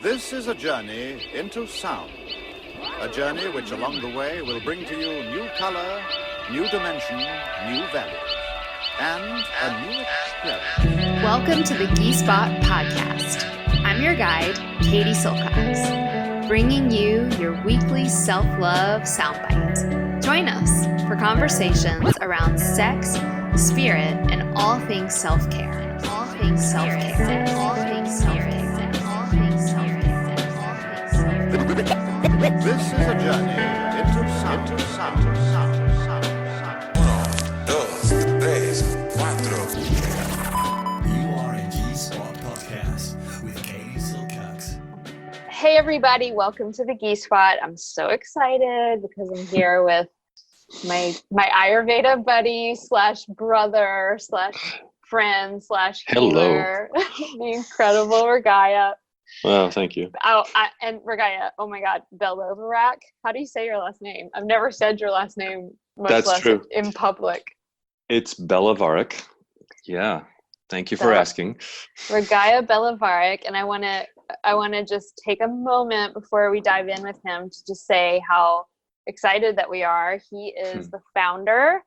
This is a journey into sound. A journey which along the way will bring to you new color, new dimension, new values, and a new experience. Welcome to the Ghee Spot Podcast. I'm your guide, Katie Silcox, bringing you your weekly self-love soundbite. Join us for conversations around sex, spirit, and all things self-care. All things self-care. All things self-care. This is a journey into sound. Uno, dos, tres, cuatro. You are a Ghee Spot Podcast with Katie Silcox. Hey everybody, welcome to the Ghee Spot. I'm so excited because I'm here with my Ayurveda buddy slash brother slash friend slash healer, the incredible Ragaia. Wow, thank you. And Ragaia, oh my God, Belovarac. How do you say your last name? I've never said your last name, much That's less true. in public. It's Belovarac. Yeah, thank you for asking. Ragaia Belovarac, and I want to just take a moment before we dive in with him to just say how excited that we are. He is the founder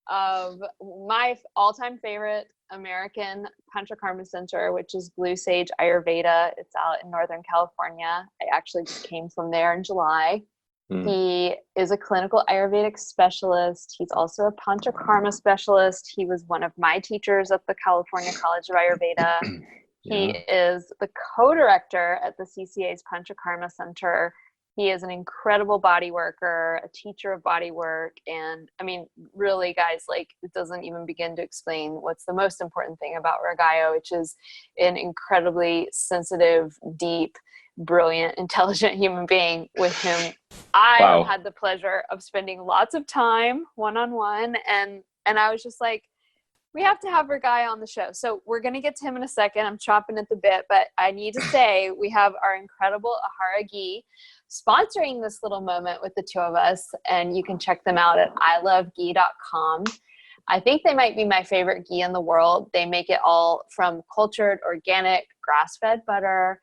of my all-time favorite American Panchakarma Center, which is Blue Sage Ayurveda. It's out in Northern California. I actually just came from there in July. He is a clinical Ayurvedic specialist. He's also a Panchakarma specialist. He was one of my teachers at the California College of Ayurveda. He is the co-director at the CCA's Panchakarma Center. He is an incredible body worker, a teacher of body work. And I mean, really guys, like it doesn't even begin to explain what's the most important thing about Ragaia, which is an incredibly sensitive, deep, brilliant, intelligent human being with whom I have had the pleasure of spending lots of time one-on-one. And I was just like, we have to have Ragaia on the show. So we're going to get to him in a second. I'm chopping at the bit, but I need to say we have our incredible Ahara Ghee sponsoring this little moment with the two of us. And you can check them out at iloveghee.com. I think they might be my favorite ghee in the world. They make it all from cultured, organic, grass-fed butter.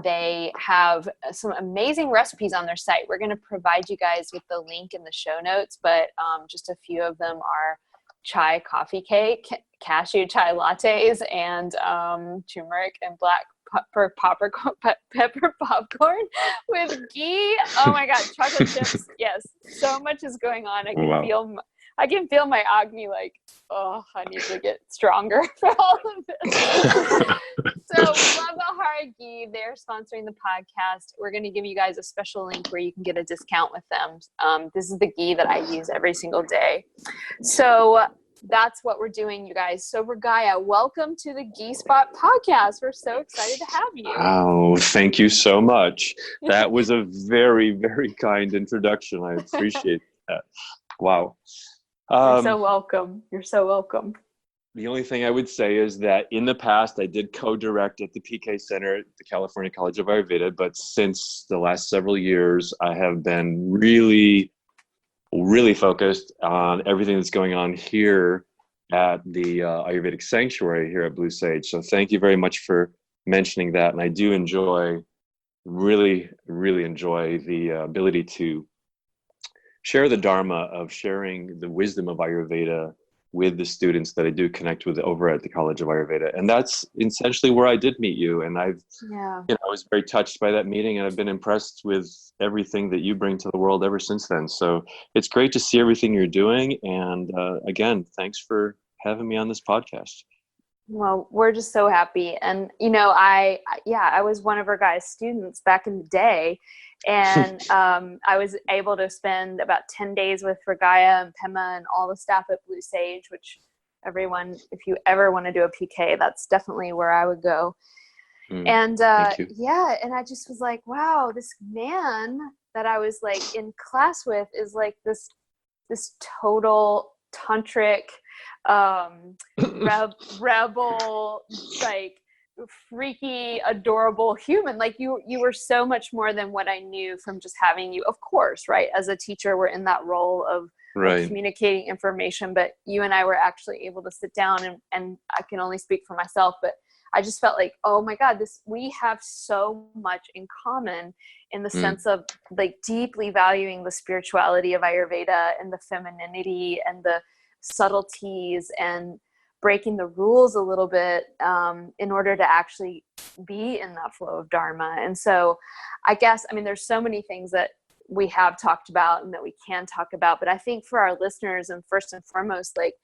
They have some amazing recipes on their site. We're going to provide you guys with the link in the show notes, but just a few of them are chai coffee cake, cashew chai lattes, and turmeric and black pepper popcorn with ghee. Oh my God, chocolate chips. Yes, so much is going on. I can feel my Agni like, oh, I need to get stronger for all of this. So love Ahara Ghee. They're sponsoring the podcast. We're going to give you guys a special link where you can get a discount with them. This is the ghee that I use every single day. So that's what we're doing, you guys. So Ragaia, welcome to the Ghee Spot Podcast. We're so excited to have you. Oh, thank you so much. That was a very, very kind introduction. I appreciate that. Wow. You're so welcome. You're so welcome. The only thing I would say is that in the past, I did co-direct at the PK Center at the California College of Ayurveda, but since the last several years, I have been really focused on everything that's going on here at the Ayurvedic Sanctuary here at Blue Sage. So thank you very much for mentioning that. And I do really enjoy the ability to share the Dharma of sharing the wisdom of Ayurveda with the students that I do connect with over at the College of Ayurveda. And that's essentially where I did meet you. And I was very touched by that meeting, and I've been impressed with everything that you bring to the world ever since then. So it's great to see everything you're doing. And again, thanks for having me on this podcast. Well, we're just so happy. And, I was one of our guys' students back in the day. And I was able to spend about 10 days with Ragaia and Pema and all the staff at Blue Sage, which everyone, if you ever want to do a PK, that's definitely where I would go. And and I just was like, wow, this man that I was like in class with is like this total tantric rebel, like freaky, adorable human. Like you were so much more than what I knew from just having you. Of course, right? As a teacher, we're in that role of communicating information, but you and I were actually able to sit down and I can only speak for myself, but I just felt like, oh my God, we have so much in common in the sense of like deeply valuing the spirituality of Ayurveda and the femininity and the subtleties and breaking the rules a little bit in order to actually be in that flow of Dharma. And so I guess, I mean, there's so many things that we have talked about and that we can talk about, but I think for our listeners, and first and foremost, like,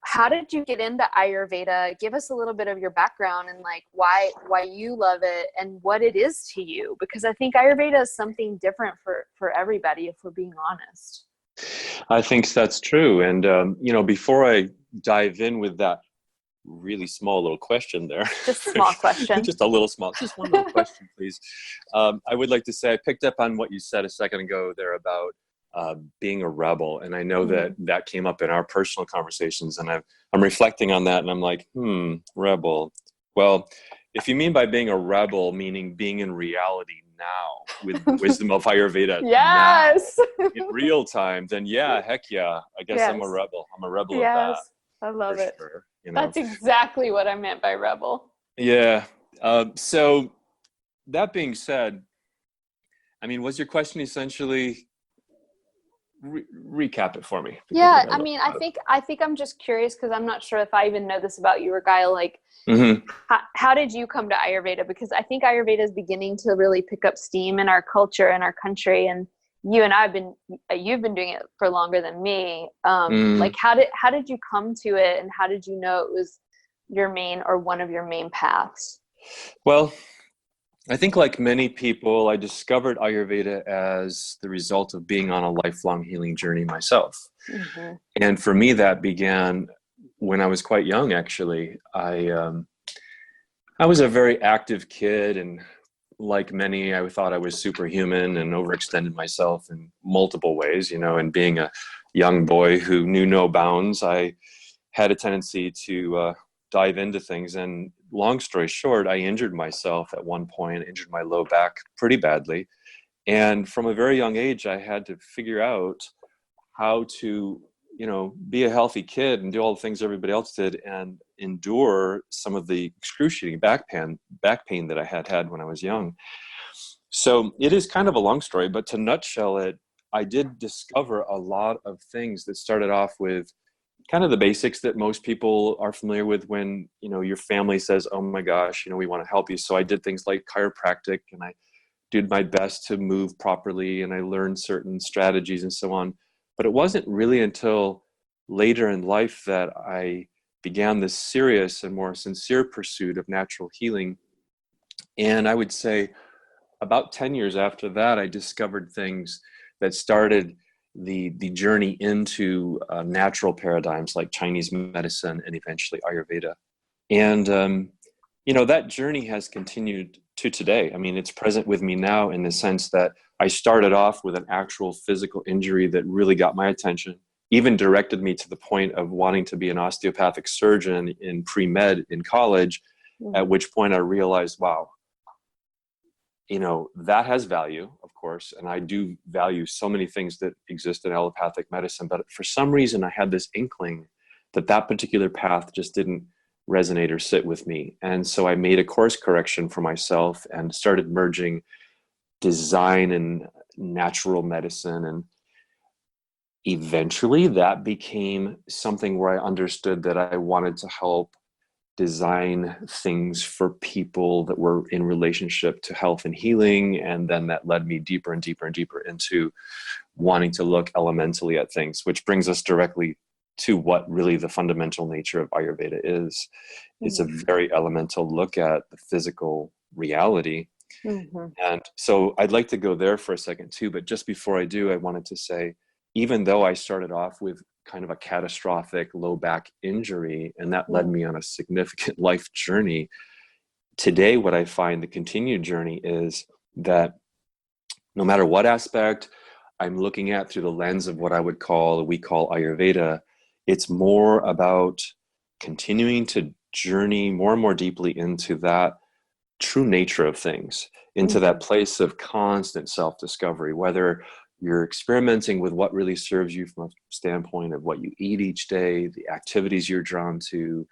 how did you get into Ayurveda? Give us a little bit of your background and like why you love it and what it is to you, because I think Ayurveda is something different for everybody, if we're being honest. I think that's true. And, before I dive in with that really small little question there. Just a small question. Just one little question, please. I would like to say I picked up on what you said a second ago there about being a rebel. And I know that came up in our personal conversations, and I'm reflecting on that and I'm like, rebel. Well, if you mean by being a rebel, meaning being in reality now with the wisdom of Ayurveda yes. now, in real time, then heck yeah. I guess I'm a rebel. I'm a rebel of that. I love it. Sure, That's exactly what I meant by rebel. Yeah. So that being said, I mean, was your question essentially recap it for me? Yeah. I mean, I think I'm just curious because I'm not sure if I even know this about you, Ragaia. Like, how did you come to Ayurveda? Because I think Ayurveda is beginning to really pick up steam in our culture and our country. And you and you've been doing it for longer than me. Like, how did you come to it, and how did you know it was your main or one of your main paths? Well, I think like many people, I discovered Ayurveda as the result of being on a lifelong healing journey myself. And for me, that began when I was quite young, actually. I was a very active kid, and like many, I thought I was superhuman and overextended myself in multiple ways, and being a young boy who knew no bounds, I had a tendency to dive into things. And long story short, I injured myself at one point, injured my low back pretty badly. And from a very young age, I had to figure out how to, be a healthy kid and do all the things everybody else did and endure some of the excruciating back pain that I had when I was young. So it is kind of a long story, but to nutshell it, I did discover a lot of things that started off with kind of the basics that most people are familiar with when, your family says, oh my gosh, we want to help you. So I did things like chiropractic, and I did my best to move properly, and I learned certain strategies and so on. But it wasn't really until later in life that I began this serious and more sincere pursuit of natural healing. And I would say about 10 years after that, I discovered things that started the journey into natural paradigms like Chinese medicine and eventually Ayurveda. And, that journey has continued to today. I mean, it's present with me now in the sense that I started off with an actual physical injury that really got my attention, even directed me to the point of wanting to be an osteopathic surgeon in pre-med in college, at which point I realized, wow, that has value, of course, and I do value so many things that exist in allopathic medicine, but for some reason I had this inkling that particular path just didn't resonate or sit with me. And so I made a course correction for myself and started merging design and natural medicine. And eventually that became something where I understood that I wanted to help design things for people that were in relationship to health and healing. And then that led me deeper and deeper and deeper into wanting to look elementally at things, which brings us directly to what really the fundamental nature of Ayurveda is. It's a very elemental look at the physical reality. And so I'd like to go there for a second too, but just before I do, I wanted to say, even though I started off with kind of a catastrophic low back injury, and that led me on a significant life journey, today what I find the continued journey is that no matter what aspect I'm looking at through the lens of what we call Ayurveda, it's more about continuing to journey more and more deeply into that true nature of things, into that place of constant self-discovery, whether you're experimenting with what really serves you from a standpoint of what you eat each day, the activities you're drawn to,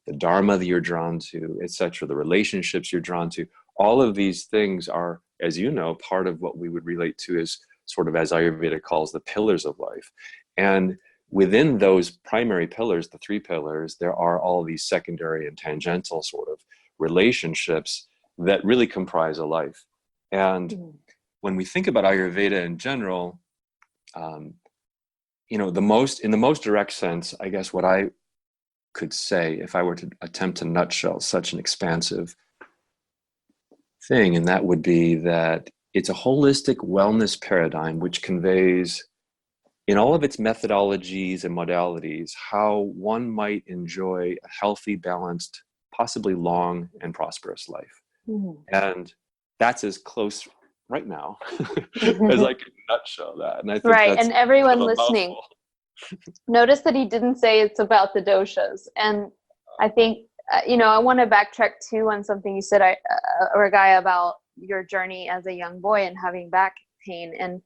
the dharma that you're drawn to, etc., the relationships you're drawn to. All of these things are, as you know, part of what we would relate to as sort of, as Ayurveda calls, the pillars of life. And within those primary pillars, the 3 pillars, there are all these secondary and tangential sort of relationships that really comprise a life. And when we think about Ayurveda in general, in the most direct sense, I guess what I could say, if I were to attempt to nutshell such an expansive thing, and that would be that it's a holistic wellness paradigm which conveys, in all of its methodologies and modalities, how one might enjoy a healthy, balanced, possibly long and prosperous life. And that's as close right now as I could nutshell that. And I think right. that's And everyone kind of listening, notice that he didn't say it's about the doshas. And I think, I want to backtrack too on something you said, Ragaia, about your journey as a young boy and having back pain. And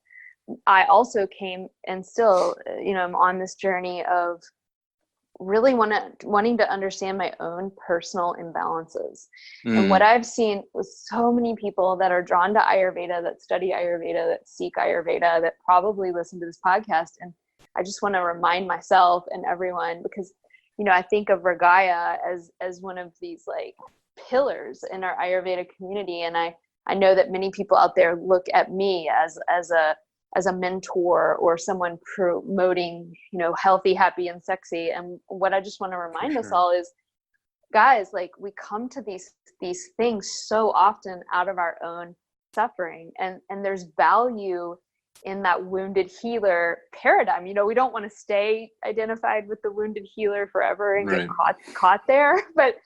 I also came, and still, I'm on this journey of really wanting to understand my own personal imbalances. And what I've seen with so many people that are drawn to Ayurveda, that study Ayurveda, that seek Ayurveda, that probably listen to this podcast. And I just want to remind myself and everyone, because, I think of Ragaia as one of these like pillars in our Ayurveda community. And I know that many people out there look at me as a mentor or someone promoting, healthy, happy, and sexy. And what I just want to remind us all is, guys, like, we come to these things so often out of our own suffering, and there's value in that wounded healer paradigm. We don't want to stay identified with the wounded healer forever and get caught there. But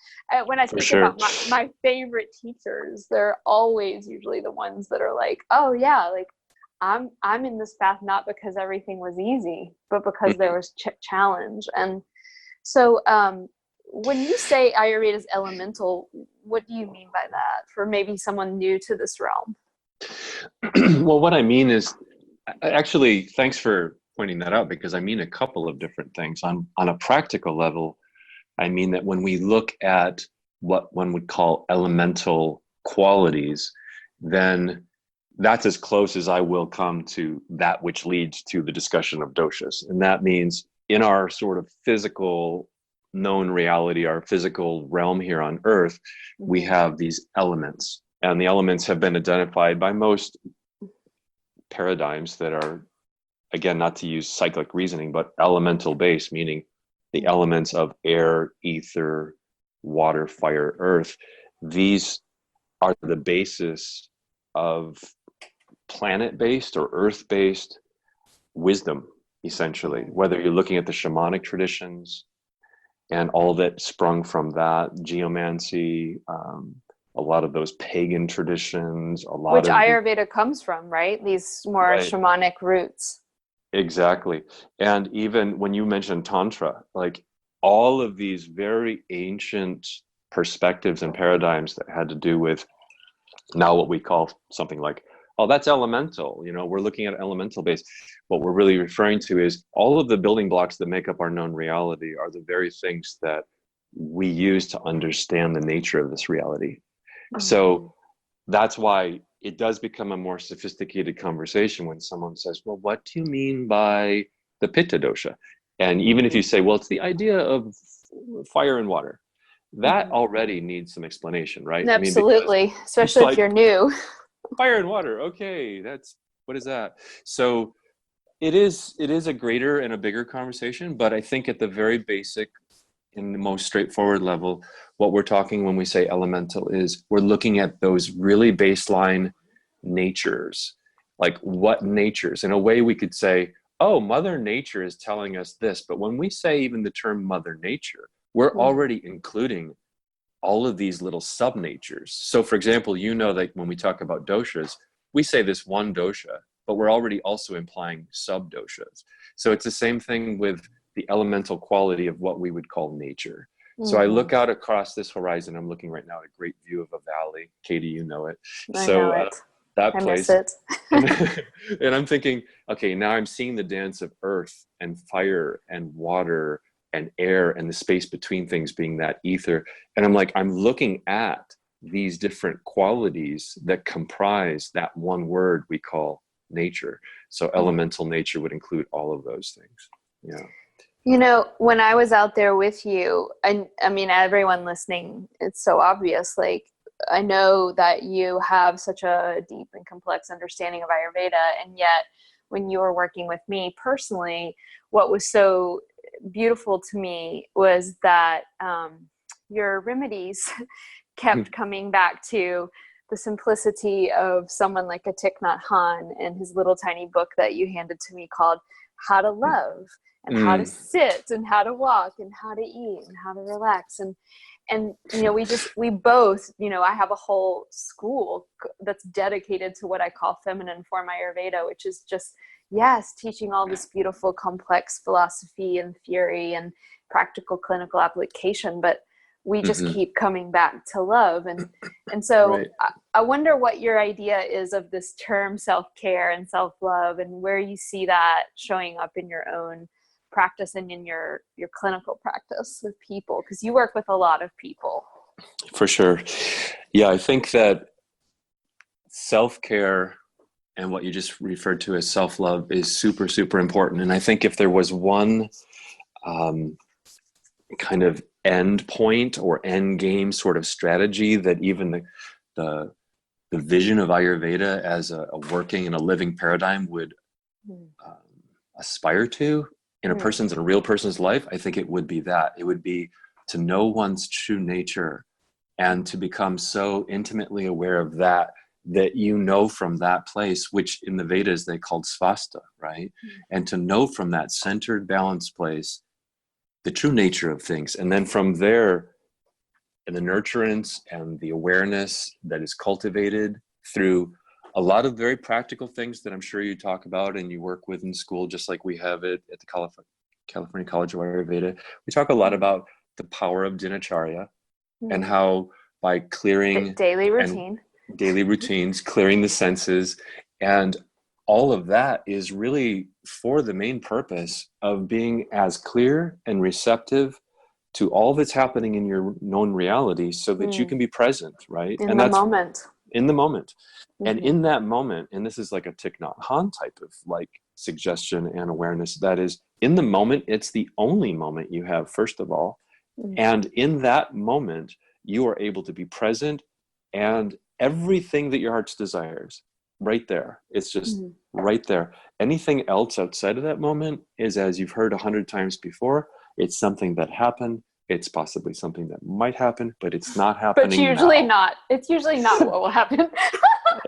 when I think about my favorite teachers, they're always usually the ones that are like, oh yeah, like, I'm in this path not because everything was easy, but because there was challenge. And so when you say Ayurveda is elemental, what do you mean by that for maybe someone new to this realm? Well, what I mean is, actually, thanks for pointing that out, because I mean a couple of different things. On a practical level, I mean that when we look at what one would call elemental qualities, then that's as close as I will come to that which leads to the discussion of doshas. And that means in our sort of physical known reality, our physical realm here on Earth, we have these elements. And the elements have been identified by most paradigms that are, again, not to use cyclic reasoning, but elemental based, meaning the elements of air, ether, water, fire, earth. These are the basis of planet-based or earth-based wisdom, essentially, whether you're looking at the shamanic traditions and all that sprung from that, geomancy, a lot of those pagan traditions, which Ayurveda comes from, right? These more shamanic roots. Exactly. And even when you mentioned Tantra, like all of these very ancient perspectives and paradigms that had to do with now what we call something like, oh, that's elemental. We're looking at elemental base. What we're really referring to is all of the building blocks that make up our known reality are the very things that we use to understand the nature of this reality. So that's why it does become a more sophisticated conversation when someone says, well, what do you mean by the pitta dosha? And even if you say, well, it's the idea of fire and water, that already needs some explanation, right? Absolutely. Especially if you're new. Fire and water. Okay. What is that? So it is a greater and a bigger conversation, but I think at the very basic, in the most straightforward level, what we're talking when we say elemental is we're looking at those really baseline natures. Like what natures? In a way we could say, oh, Mother Nature is telling us this. But when we say even the term Mother Nature, we're already including all of these little sub-natures. So for example, that when we talk about doshas, we say this one dosha, but we're already also implying sub-doshas. So it's the same thing with the elemental quality of what we would call nature. So I look out across this horizon. I'm looking right now at a great view of a valley. Katie, you know it. I know it. That I place. miss it. And I'm thinking, okay, now I'm seeing the dance of earth and fire and water and air and the space between things being that ether. And I'm like, I'm looking at these different qualities that comprise that one word we call nature. So elemental nature would include all of those things. Yeah. You know, when I was out there with you, and I mean, everyone listening, it's so obvious. Like, I know that you have such a deep and complex understanding of Ayurveda, and yet when you were working with me personally, what was so beautiful to me was that your remedies kept coming back to the simplicity of someone like a Thich Nhat Hanh and his little tiny book that you handed to me called How to Love, and how to sit, and how to walk, and how to eat, and how to relax. And you know, we both, you know, I have a whole school that's dedicated to what I call feminine form Ayurveda, which is just, yes, teaching all this beautiful, complex philosophy and theory and practical clinical application, but we just keep coming back to love. And so Right. I wonder what your idea is of this term self-care and self-love, and where you see that showing up in your own practice and in your clinical practice with people, because you work with a lot of people. For sure. Yeah, I think that self-care and what you just referred to as self-love is super, super important. And I think if there was one kind of end point or end game sort of strategy that even the vision of Ayurveda as a working and a living paradigm would aspire to in a real person's life, I think it would be that. It would be to know one's true nature and to become so intimately aware of that you know from that place, which in the Vedas they called svasta, right? And to know from that centered, balanced place the true nature of things. And then from there, and the nurturance and the awareness that is cultivated through a lot of very practical things that I'm sure you talk about and you work with in school, just like we have it at the California College of Ayurveda. We talk a lot about the power of dinacharya and how by clearing daily routine, daily routines, clearing the senses, and all of that is really for the main purpose of being as clear and receptive to all that's happening in your known reality so that you can be present, right? In the moment. In the moment. And in that moment, and this is like a Thich Nhat Hanh type of like suggestion and awareness, that is in the moment, it's the only moment you have, first of all. And in that moment, you are able to be present and everything that your heart's desires, right there. It's just right there. Anything else outside of that moment is, as you've heard 100 times before, it's something that happened. It's possibly something that might happen, but it's not happening. But usually now. not. It's usually not what will happen.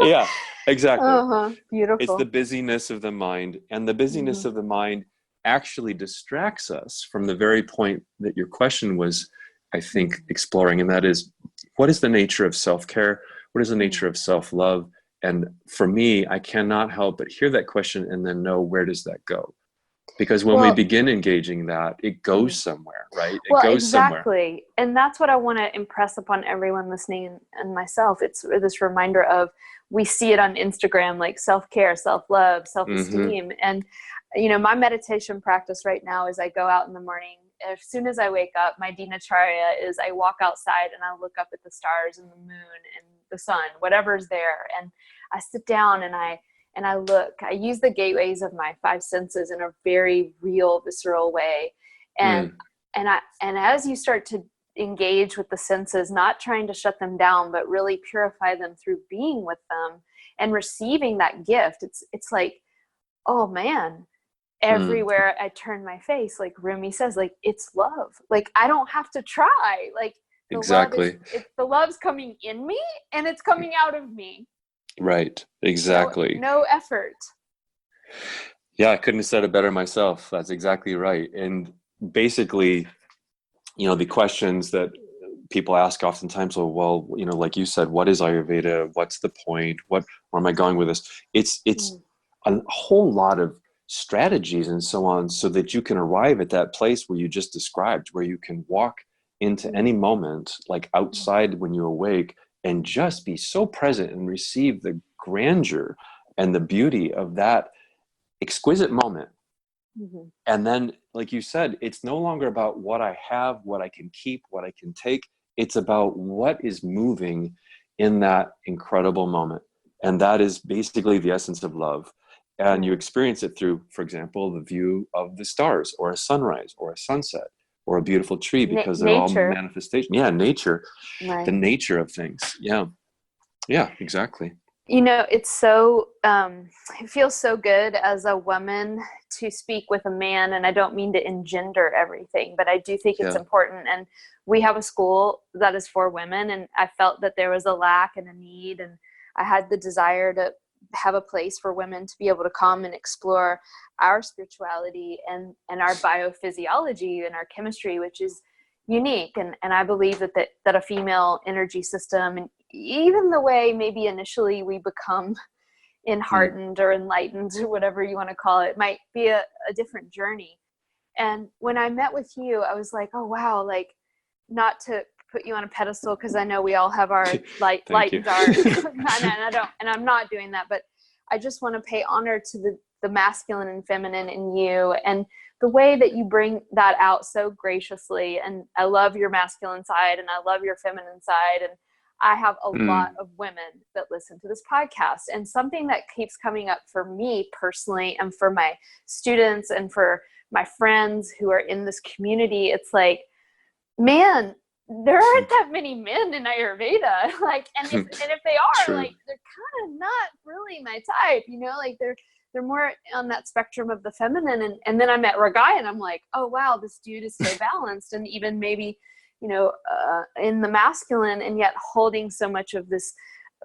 Yeah, exactly. Beautiful. It's the busyness of the mind, and the busyness of the mind actually distracts us from the very point that your question was, I think, exploring, and that is, what is the nature of self-care? What is the nature of self-love? And for me, I cannot help but hear that question and then know, where does that go? Because when we begin engaging that, it goes somewhere, right? It goes somewhere. Exactly. And that's what I want to impress upon everyone listening and myself. It's this reminder of, we see it on Instagram, like self-care, self-love, self-esteem. And, you know, my meditation practice right now is I go out in the morning. As soon as I wake up, my dinacharya is I walk outside and I look up at the stars and the moon and the sun, whatever's there. And I sit down and I look. I use the gateways of my five senses in a very real, visceral way. And as you start to engage with the senses, not trying to shut them down, but really purify them through being with them and receiving that gift, it's like, oh man, everywhere I turn my face, like Rumi says, like, it's love. Like, I don't have to try. Like, the love's coming in me and it's coming out of me. Right. Exactly. No effort. Yeah, I couldn't have said it better myself. That's exactly right. And basically, you know, the questions that people ask oftentimes, well, you know, like you said, what is Ayurveda? What's the point? Where am I going with this? It's a whole lot of strategies and so on, so that you can arrive at that place where you just described, where you can walk into any moment, like outside when you awake, and just be so present and receive the grandeur and the beauty of that exquisite moment And then, like you said, it's no longer about what I have, what I can keep, what I can take. It's about what is moving in that incredible moment. And that is basically the essence of love. And you experience it through, for example, the view of the stars, or a sunrise, or a sunset, or a beautiful tree, because they're all manifestation. Yeah, nature, the nature of things. Yeah, exactly. You know, it's so, it feels so good as a woman to speak with a man, and I don't mean to engender everything, but I do think it's important. And we have a school that is for women, and I felt that there was a lack and a need, and I had the desire to have a place for women to be able to come and explore our spirituality and our biophysiology and our chemistry, which is unique. And I believe that a female energy system, and even the way maybe initially we become enheartened or enlightened, or whatever you want to call it, might be a different journey. And when I met with you, I was like, oh wow, like, not to put you on a pedestal, because I know we all have our light and dark, and I'm not doing that, but I just want to pay honor to the masculine and feminine in you, and the way that you bring that out so graciously. And I love your masculine side, and I love your feminine side. And I have a lot of women that listen to this podcast, and something that keeps coming up for me personally, and for my students, and for my friends who are in this community, it's like, man, there aren't that many men in Ayurveda. Like, and if they are, like, they're kind of not really my type, you know, like they're more on that spectrum of the feminine. And then I met Ragaia, and I'm like, oh wow, this dude is so balanced, and even maybe, you know, in the masculine, and yet holding so much of this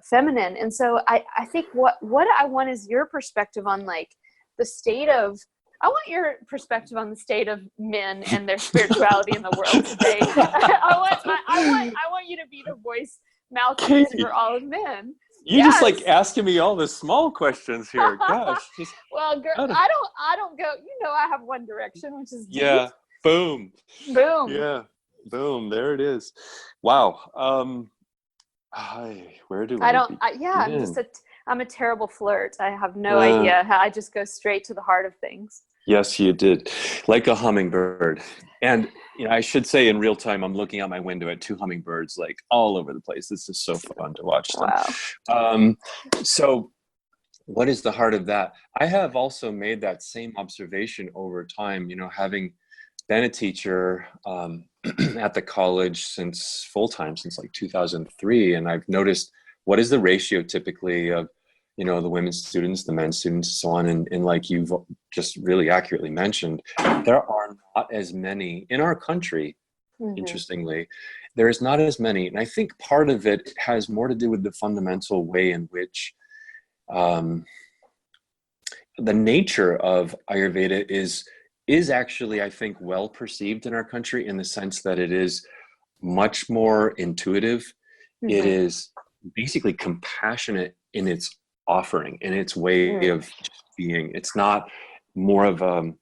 feminine. And so I think what I want is your perspective on, like, the state of, I want your perspective on the state of men and their spirituality in the world today. I want you to be the voice, mouthpiece for all of men. You just like asking me all the small questions here. Gosh. Well, girl, I don't go, you know, I have one direction, which is deep. Yeah. Boom. Yeah. Boom. There it is. Wow. Where do I'm a terrible flirt. I have no idea how. I just go straight to the heart of things. Yes, you did. Like a hummingbird. And you know, I should say, in real time, I'm looking out my window at two hummingbirds, like, all over the place. This is so fun to watch them. Wow. So what is the heart of that? I have also made that same observation over time, you know, having been a teacher at the college since full-time, since like 2003. And I've noticed, what is the ratio typically of, you know, the women's students, the men's students, so on. And like you've just really accurately mentioned, there are not as many in our country. Interestingly, there is not as many. And I think part of it has more to do with the fundamental way in which the nature of Ayurveda is actually, I think, well perceived in our country, in the sense that it is much more intuitive. It is basically compassionate in its offering, in its way of being. It's not more of a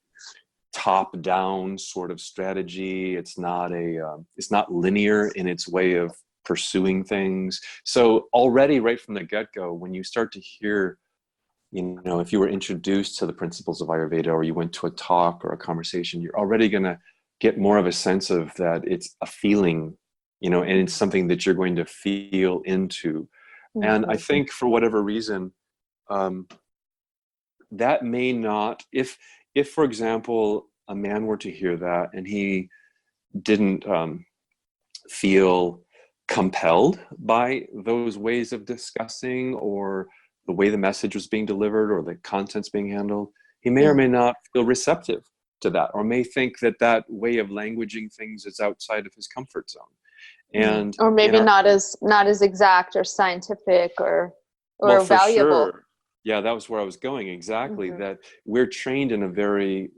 top-down sort of strategy. It's not linear in its way of pursuing things. So already right from the get-go, when you start to hear, you know, if you were introduced to the principles of Ayurveda, or you went to a talk or a conversation, you're already going to get more of a sense of that it's a feeling, you know, and it's something that you're going to feel into. And I think for whatever reason, that may not, if for example, a man were to hear that and he didn't feel compelled by those ways of discussing, or the way the message was being delivered, or the contents being handled, he may or may not feel receptive to that, or may think that way of languaging things is outside of his comfort zone. And or maybe not as exact or scientific or valuable. Sure. Yeah, that was where I was going. Exactly. That we're trained in a very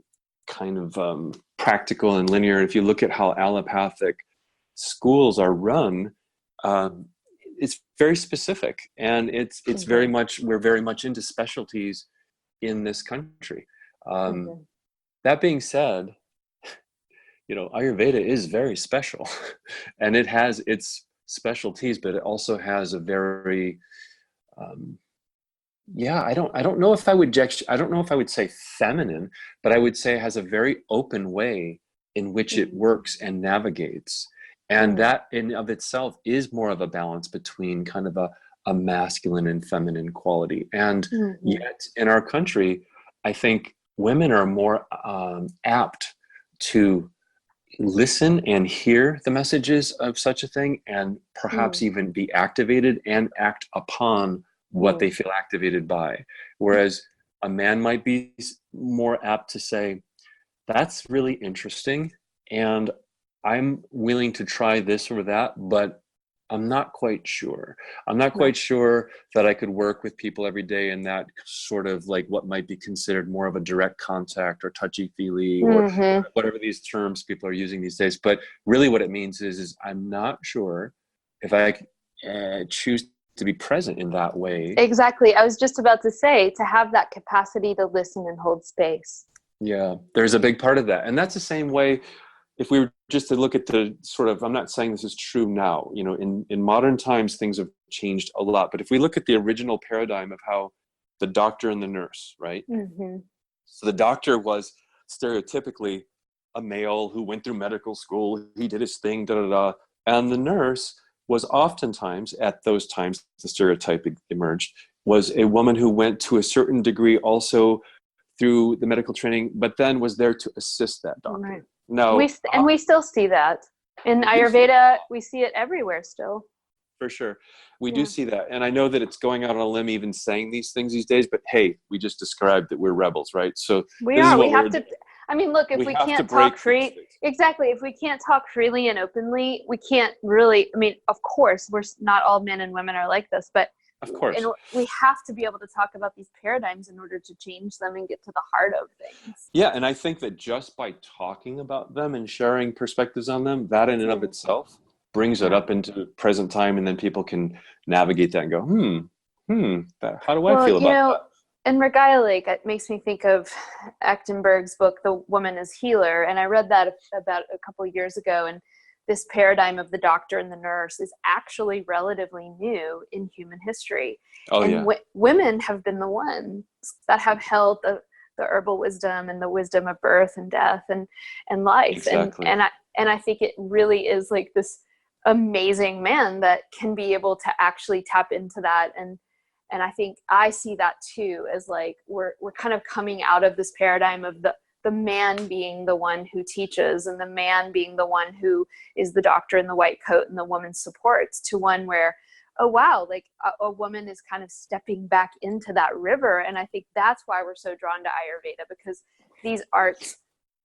kind of practical and linear. If you look at how allopathic schools are run, it's very specific, and it's very much, we're very much into specialties in this country. That being said, you know, Ayurveda is very special, and it has its specialties, but it also has a very yeah, I don't know if I would I don't know if I would say feminine, but I would say it has a very open way in which it works and navigates. And that in of itself is more of a balance between kind of a masculine and feminine quality. And yet in our country, I think women are more apt to listen and hear the messages of such a thing, and perhaps even be activated and act upon what they feel activated by. Whereas a man might be more apt to say, that's really interesting, and I'm willing to try this or that, but I'm not quite sure. I'm not quite sure that I could work with people every day in that sort of like what might be considered more of a direct contact or touchy-feely or whatever these terms people are using these days. But really what it means is I'm not sure if I choose to be present in that way. Exactly. I was just about to say, to have that capacity to listen and hold space. Yeah, there's a big part of that. And that's the same way if we were just to look at the sort of, I'm not saying this is true now, you know, in modern times, things have changed a lot. But if we look at the original paradigm of how the doctor and the nurse, right? So the doctor was stereotypically a male who went through medical school, he did his thing, and the nurse was oftentimes, at those times, the stereotype emerged, was a woman who went to a certain degree also through the medical training, but then was there to assist that doctor. Right. No, we still see that in Ayurveda. We see it everywhere still. For sure, we do see that, and I know that it's going out on a limb even saying these things these days. But hey, we just described that we're rebels, right? So we are. We have to. I mean, look, if we can't talk exactly. If we can't talk freely and openly, we can't really. I mean, of course, we're not all men and women are like this, but of course, we have to be able to talk about these paradigms in order to change them and get to the heart of things. Yeah, and I think that just by talking about them and sharing perspectives on them, that in and of itself brings it up into present time, and then people can navigate that and go, how do I feel about that? And Ragaia Lake, it makes me think of Achtenberg's book, The Woman as Healer. And I read that about a couple of years ago. And this paradigm of the doctor and the nurse is actually relatively new in human history. Women have been the ones that have held the herbal wisdom and the wisdom of birth and death and life. Exactly. And I think it really is like this amazing man that can be able to actually tap into that. And I think I see that too, as like we're kind of coming out of this paradigm of the man being the one who teaches and the man being the one who is the doctor in the white coat and the woman supports, to one where, oh wow, like a woman is kind of stepping back into that river. And I think that's why we're so drawn to Ayurveda, because these arts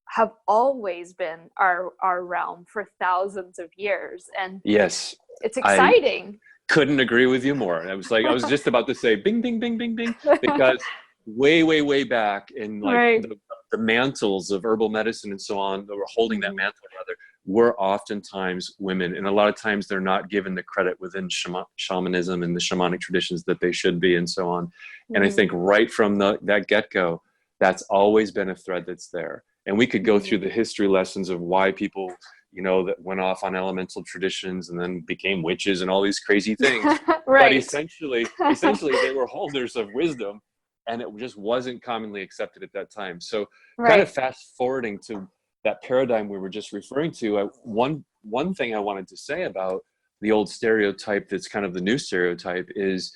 have always been our realm for thousands of years. And yes, it's exciting. Couldn't agree with you more. I was just about to say bing, bing, bing, bing, bing, because way back in like the mantles of herbal medicine and so on, that were holding that mantle rather, were oftentimes women. And a lot of times they're not given the credit within shamanism and the shamanic traditions that they should be, and so on. And I think right from that get-go, that's always been a thread that's there. And we could go through the history lessons of why people, you know, that went off on elemental traditions and then became witches and all these crazy things. But essentially they were holders of wisdom, and it just wasn't commonly accepted at that time. So kind of fast forwarding to that paradigm we were just referring to, one thing I wanted to say about the old stereotype that's kind of the new stereotype is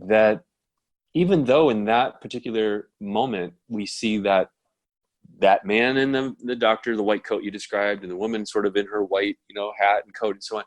that even though in that particular moment we see that man and the doctor, the white coat you described, and the woman sort of in her white, you know, hat and coat and so on,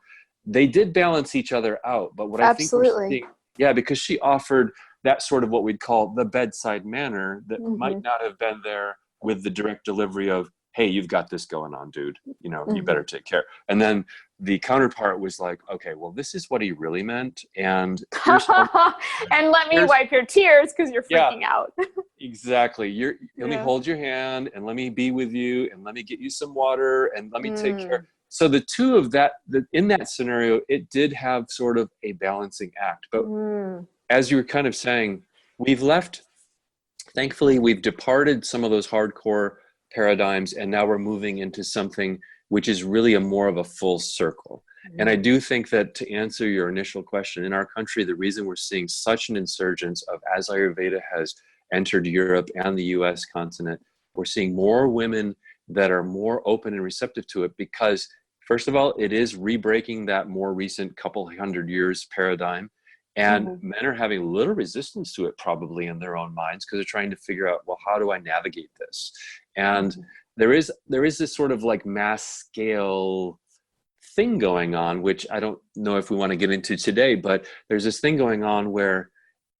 they did balance each other out. But what I think we're seeing, because she offered that sort of what we'd call the bedside manner that might not have been there with the direct delivery of, hey, you've got this going on, dude, you know, you better take care. And then the counterpart was like, okay, well, this is what he really meant. And and let me wipe your tears because you're freaking out. Exactly. Let me hold your hand and let me be with you and let me get you some water and let me take care. So the two of that, in that scenario, it did have sort of a balancing act. But as you were kind of saying, thankfully, we've departed some of those hardcore paradigms, and now we're moving into something which is really more of a full circle. And I do think that, to answer your initial question, in our country, the reason we're seeing such an insurgence of, as Ayurveda has entered Europe and the US continent, we're seeing more women that are more open and receptive to it because, first of all, it is re-breaking that more recent couple hundred years paradigm. And men are having little resistance to it probably in their own minds because they're trying to figure out, well, how do I navigate this? And there is this sort of like mass scale thing going on, which I don't know if we want to get into today, but there's this thing going on where,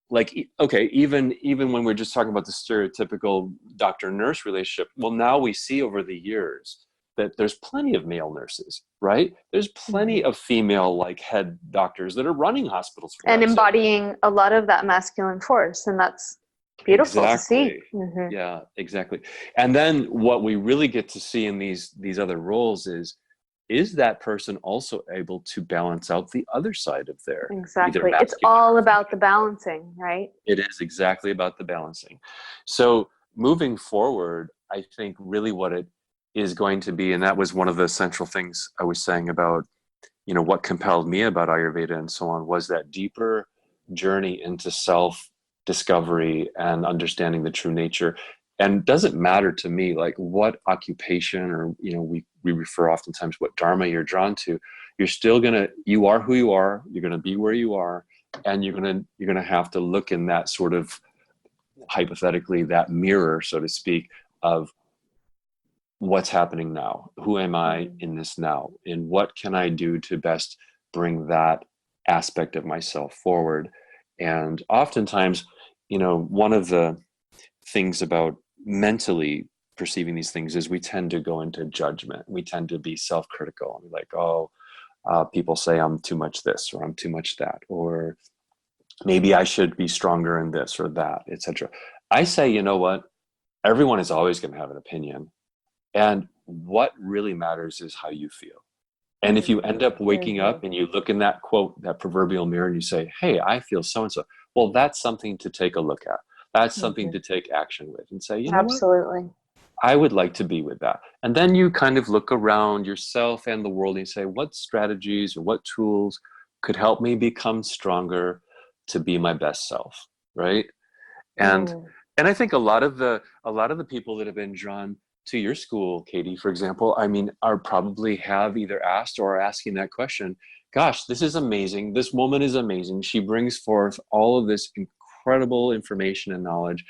like, okay, even when we're just talking about the stereotypical doctor-nurse relationship, well, now we see over the years that there's plenty of male nurses, right? There's plenty of female like head doctors that are running hospitals for and us. embodying a lot of that masculine force, and that's beautiful to see. Yeah, exactly. And then what we really get to see in these other roles is that person also able to balance out the other side of their exactly. It's all about the balancing, right? It is exactly about the balancing. So moving forward, I think really what it is going to be, and that was one of the central things I was saying about, you know, what compelled me about Ayurveda and so on, was that deeper journey into self-discovery and understanding the true nature. And it doesn't matter to me like what occupation, or, you know, we refer oftentimes what dharma you're drawn to. You are who you are, you're gonna be where you are, and you're gonna have to look in that sort of, hypothetically, that mirror, so to speak, of what's happening now. Who am I in this now? And what can I do to best bring that aspect of myself forward? And oftentimes, you know, one of the things about mentally perceiving these things is we tend to go into judgment. We tend to be self-critical. And we're like, people say I'm too much this, or I'm too much that, or maybe I should be stronger in this or that, etc. I say, you know what? Everyone is always going to have an opinion. And what really matters is how you feel. And if you end up waking up and you look in that quote, that proverbial mirror, and you say, hey, I feel so-and-so, well, that's something to take a look at. That's something to take action with and say, you know what? I would like to be with that. And then you kind of look around yourself and the world and you say, what strategies or what tools could help me become stronger to be my best self, right? And I think a lot of the people that have been drawn to your school, Katie, for example, I mean, are probably have either asked or are asking that question. Gosh, this is amazing. This woman is amazing. She brings forth all of this incredible information and knowledge.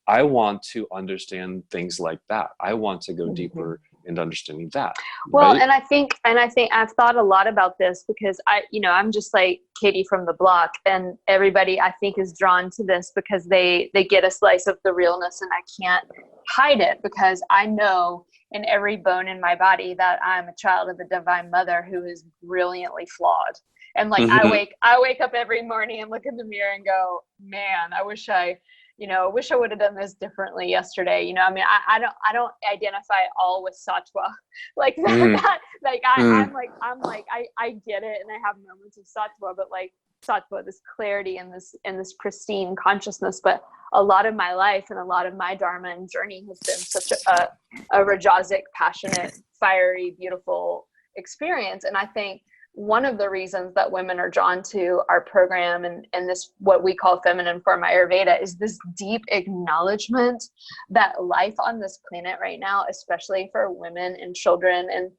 I want to understand things like that. I want to go deeper into understanding that. Well, right? and I think I've thought a lot about this because I'm just like Katie from the block, and everybody I think is drawn to this because they get a slice of the realness, and I can't hide it because I know in every bone in my body that I'm a child of a divine mother who is brilliantly flawed. And like, I wake up every morning and look in the mirror and go, man, I wish I would have done this differently yesterday. You know, I mean, I don't identify all with sattva like that. I'm like, I get it. And I have moments of sattva, but like sattva, this clarity and this pristine consciousness. But a lot of my life and a lot of my dharma and journey has been such a rajasic, passionate, fiery, beautiful experience. And I think one of the reasons that women are drawn to our program and this, what we call feminine form Ayurveda, is this deep acknowledgement that life on this planet right now, especially for women and children and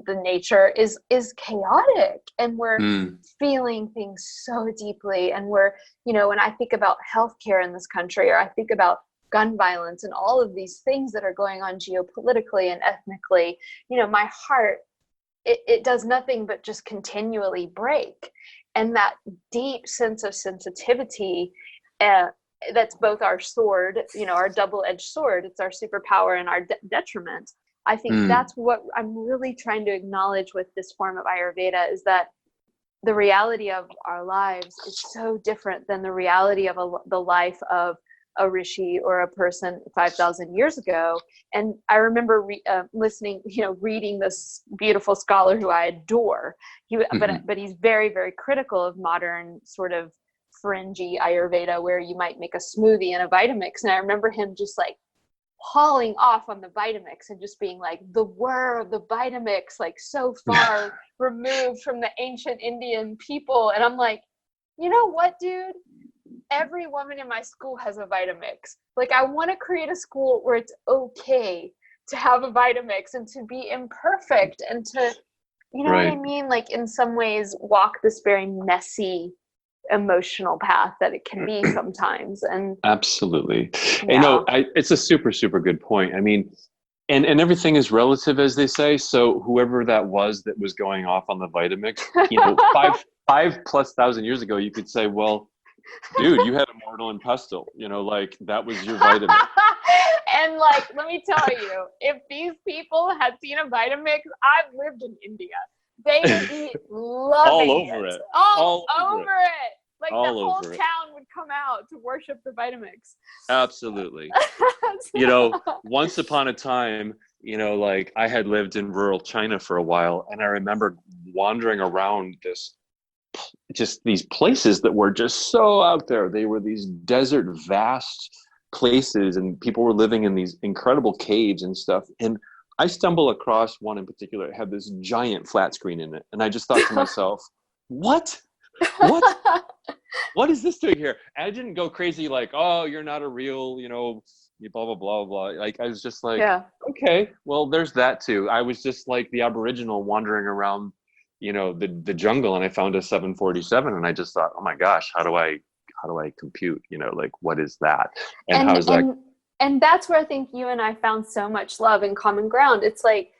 the nature, is chaotic, and we're feeling things so deeply. And we're, you know, when I think about healthcare in this country, or I think about gun violence and all of these things that are going on geopolitically and ethnically, you know, my heart, it does nothing but just continually break. And that deep sense of sensitivity, that's both our sword, you know, our double-edged sword, it's our superpower and our detriment. I think that's what I'm really trying to acknowledge with this form of Ayurveda, is that the reality of our lives is so different than the reality of the life of a rishi or a person 5,000 years ago. And I remember reading this beautiful scholar who I adore. But he's very, very critical of modern sort of fringy Ayurveda, where you might make a smoothie and a Vitamix. And I remember him just like hauling off on the Vitamix and just being like, the whir of the Vitamix, like so far removed from the ancient Indian people. And I'm like, you know what, dude? Every woman in my school has a Vitamix. Like, I want to create a school where it's okay to have a Vitamix and to be imperfect and to, you know what I mean? Like, in some ways, walk this very messy emotional path that it can be sometimes. And absolutely. Yeah. You know, it's a super, super good point. I mean, and everything is relative, as they say. So whoever that was going off on the Vitamix, you know, 5,000+ years ago, you could say, well, dude, you had a mortal and pestle, you know, like that was your vitamin. And like, let me tell you, if these people had seen a Vitamix, I've lived in India. They would be loving all over it. All over it. Like all the whole over it. town would come out to worship the Vitamix. Absolutely. You know, once upon a time, you know, like I had lived in rural China for a while, and I remember wandering around just these places that were just so out there. They were these desert, vast places, and people were living in these incredible caves and stuff. And I stumbled across one in particular. It had this giant flat screen in it. And I just thought to myself, what? What is this doing here? And I didn't go crazy like, oh, you're not a real, you know, blah, blah, blah, blah. Like, I was just like, okay, well, there's that too. I was just like the Aboriginal wandering around, you know, the jungle, and I found a 747, and I just thought, oh my gosh, how do I compute, you know, like, what is that? And how is that? And that's where I think you and I found so much love and common ground. It's like,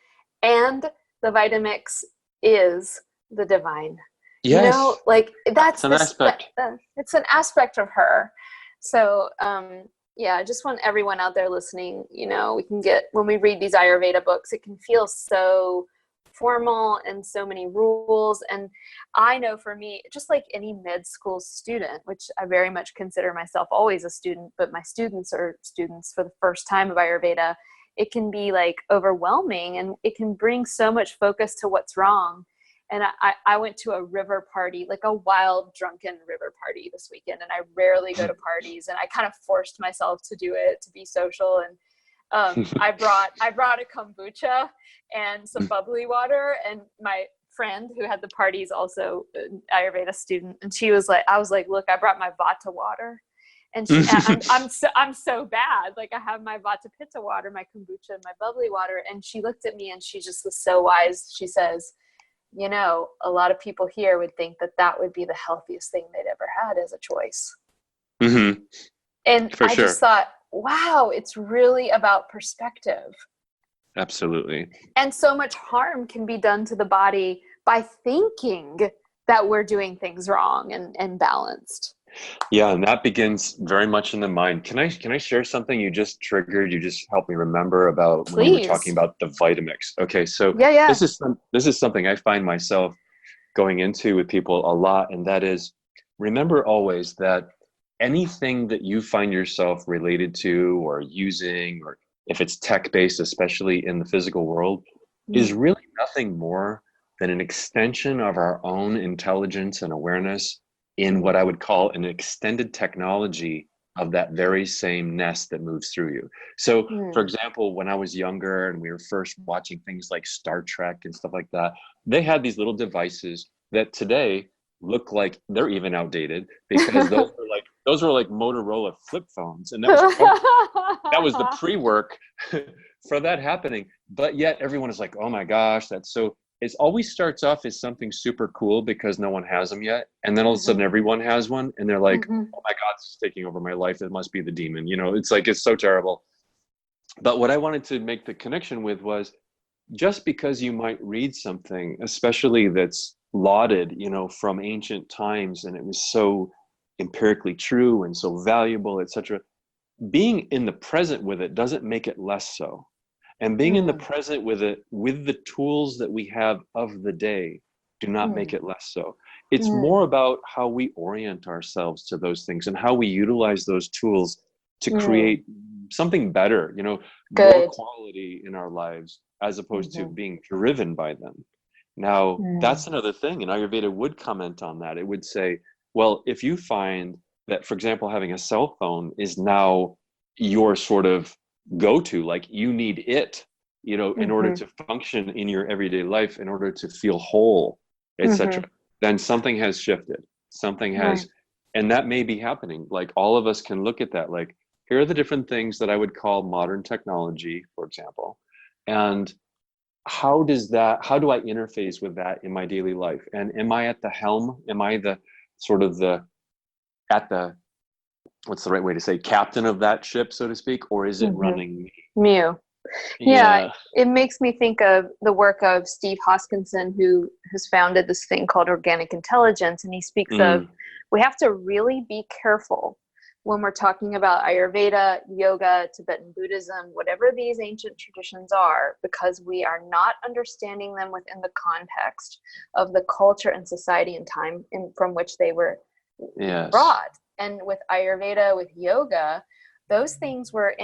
and the Vitamix is the divine. Yes. You know, like that's an aspect. It's an aspect of her. So, I just want everyone out there listening, you know, we can get, when we read these Ayurveda books, it can feel so formal and so many rules. And I know for me, just like any mid-school student, which I very much consider myself always a student, but my students are students for the first time of Ayurveda, it can be like overwhelming, and it can bring so much focus to what's wrong. And I went to a river party, like a wild drunken river party this weekend, and I rarely go to parties, and I kind of forced myself to do it to be social. And I brought a kombucha and some bubbly water, and my friend who had the party is also an Ayurveda student, and I was like, look, I brought my Vata water, and I'm so bad, like I have my Vata Pitta water, my kombucha, and my bubbly water, and she looked at me and she just was so wise. She says, you know, a lot of people here would think that would be the healthiest thing they'd ever had as a choice. Mm-hmm. And I just thought, wow, it's really about perspective. Absolutely. And so much harm can be done to the body by thinking that we're doing things wrong and balanced. Yeah, and that begins very much in the mind. Can I share something you just triggered? You just helped me remember about when we were talking about the Vitamix. Okay, so this is something I find myself going into with people a lot, and that is, remember always that anything that you find yourself related to or using, or if it's tech-based, especially in the physical world, is really nothing more than an extension of our own intelligence and awareness in what I would call an extended technology of that very same nest that moves through you. So, for example, when I was younger and we were first watching things like Star Trek and stuff like that, they had these little devices that today look like they're even outdated, because those were like Motorola flip phones, and that was the pre-work for that happening. But yet everyone is like, oh my gosh, that's so. It always starts off as something super cool because no one has them yet, and then all of a sudden everyone has one, and they're like, oh my God, this is taking over my life. It must be the demon. You know, it's like, it's so terrible. But what I wanted to make the connection with was, just because you might read something, especially that's lauded, you know, from ancient times, and it was so empirically true and so valuable, etc., being in the present with it doesn't make it less so. And being in the present with it, with the tools that we have of the day, do not make it less so. It's more about how we orient ourselves to those things and how we utilize those tools to create something better, you know, more quality in our lives, as opposed to being driven by them. Now, that's another thing, and Ayurveda would comment on that. It would say, well, if you find that, for example, having a cell phone is now your sort of go to, like you need it, you know, in order Mm-hmm. to function in your everyday life, in order to feel whole, etc., then something has shifted. Something has, Right. and that may be happening. Like all of us can look at that. Like, here are the different things that I would call modern technology, for example, and how do I interface with that in my daily life? And am I at the helm? Am I the sort of at the, what's the right way to say, captain of that ship, so to speak, or is it running me? Mew. Yeah, it makes me think of the work of Steve Hoskinson, who has founded this thing called organic intelligence. And he speaks of, we have to really be careful when we're talking about Ayurveda, yoga, Tibetan Buddhism, whatever these ancient traditions are, because we are not understanding them within the context of the culture and society and time from which they were brought. And with Ayurveda, with yoga, those things were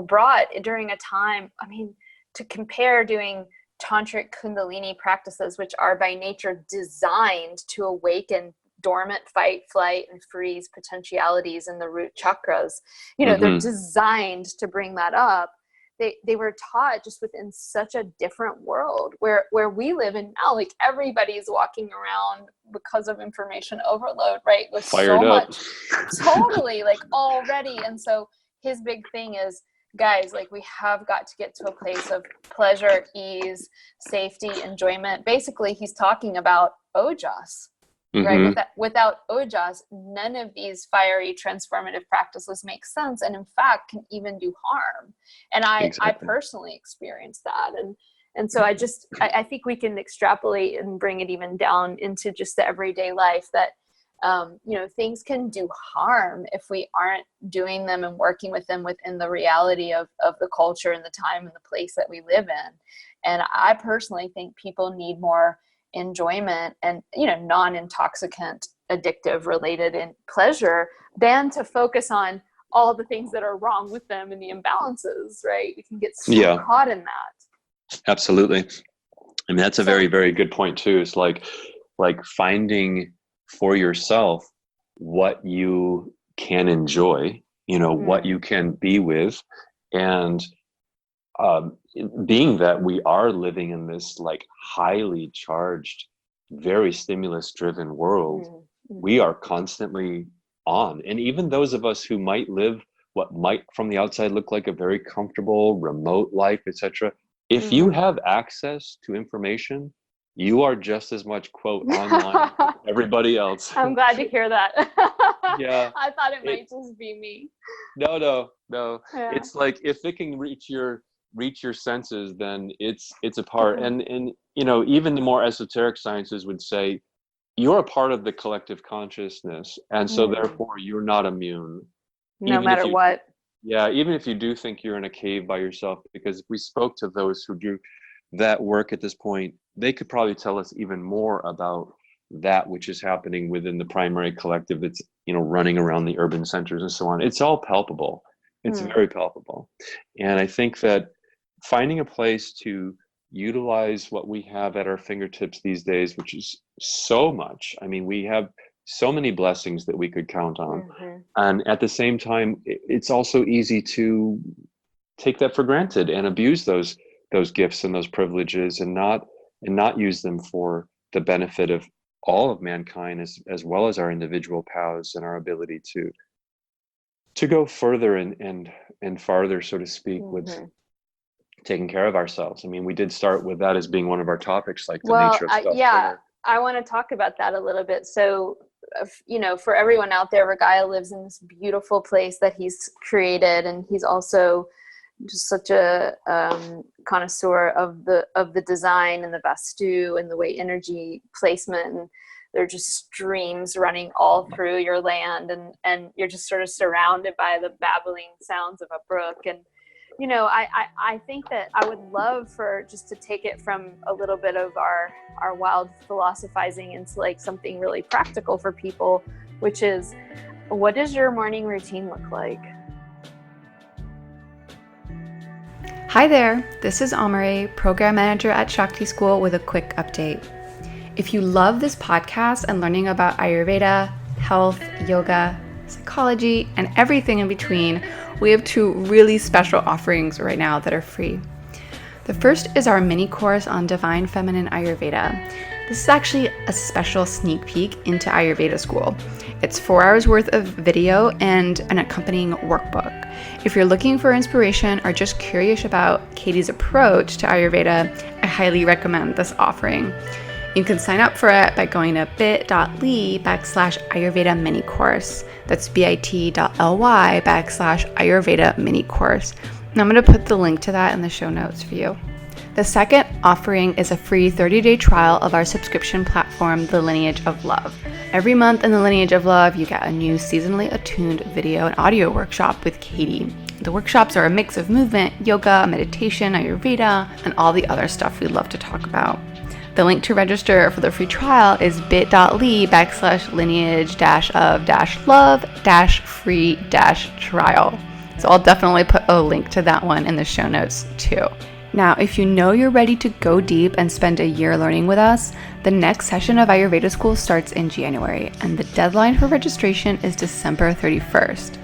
brought during a time, I mean, to compare doing tantric kundalini practices, which are by nature designed to awaken dormant fight, flight, and freeze potentialities in the root chakras. You know, they're designed to bring that up. They were taught just within such a different world where we live in now. Like, everybody's walking around because of information overload, right? With Fired so up. much, totally, like, already. And so his big thing is, guys, like, we have got to get to a place of pleasure, ease, safety, enjoyment. Basically, he's talking about ojas. Right? Without ojas, none of these fiery transformative practices make sense, and in fact can even do harm. And I personally experienced that. And so I think we can extrapolate and bring it even down into just the everyday life that, you know, things can do harm if we aren't doing them and working with them within the reality of the culture and the time and the place that we live in. And I personally think people need more enjoyment and, you know, non-intoxicant, addictive related in pleasure than to focus on all the things that are wrong with them and the imbalances, right? We can get so caught in that. Absolutely. I mean, that's a very, very good point too. It's like finding for yourself what you can enjoy, you know, what you can be with, and being that we are living in this like highly charged, very stimulus driven world, we are constantly on. And even those of us who might live what might from the outside look like a very comfortable remote life, etc., if you have access to information, you are just as much, quote, online as everybody else. I'm glad to hear that. Yeah. I thought it might just be me. No. Yeah. It's like, if it can reach your senses, then it's a part. And you know, even the more esoteric sciences would say you're a part of the collective consciousness, and so therefore you're not immune, no matter what. Yeah, even if you do think you're in a cave by yourself, because if we spoke to those who do that work at this point, they could probably tell us even more about that which is happening within the primary collective that's, you know, running around the urban centers and so on. It's all palpable. It's very palpable. And I think that finding a place to utilize what we have at our fingertips these days, which is so much. I mean, we have so many blessings that we could count on. And at the same time, it's also easy to take that for granted and abuse those gifts and those privileges, and not use them for the benefit of all of mankind, as well as our individual paths and our ability to go further and farther, so to speak, with taking care of ourselves. I mean, we did start with that as being one of our topics, like the nature of self-care. I want to talk about that a little bit. So, you know, for everyone out there, Ragaia lives in this beautiful place that he's created, and he's also just such a connoisseur of the design and the vastu and the way energy placement, and there are just streams running all through your land, and you're just sort of surrounded by the babbling sounds of a brook. And you know, I think that I would love for just to take it from a little bit of our wild philosophizing into like something really practical for people, which is, what does your morning routine look like? Hi there, this is Amaury, Program Manager at Shakti School, with a quick update. If you love this podcast and learning about Ayurveda, health, yoga, psychology, and everything in between, we have 2 really special offerings right now that are free. The first is our mini course on Divine Feminine Ayurveda. This is actually a special sneak peek into Ayurveda school. It's 4 hours worth of video and an accompanying workbook. If you're looking for inspiration or just curious about Katie's approach to Ayurveda, I highly recommend this offering. You can sign up for it by going to bit.ly/Ayurveda mini course. That's bit.ly/Ayurveda mini course. And I'm going to put the link to that in the show notes for you. The second offering is a free 30-day trial of our subscription platform, The Lineage of Love. Every month in The Lineage of Love, you get a new seasonally attuned video and audio workshop with Katie. The workshops are a mix of movement, yoga, meditation, Ayurveda, and all the other stuff we love to talk about. The link to register for the free trial is bit.ly/lineage-of-love-free-trial. So I'll definitely put a link to that one in the show notes too. Now, if you know you're ready to go deep and spend a year learning with us, the next session of Ayurveda School starts in January, and the deadline for registration is December 31st.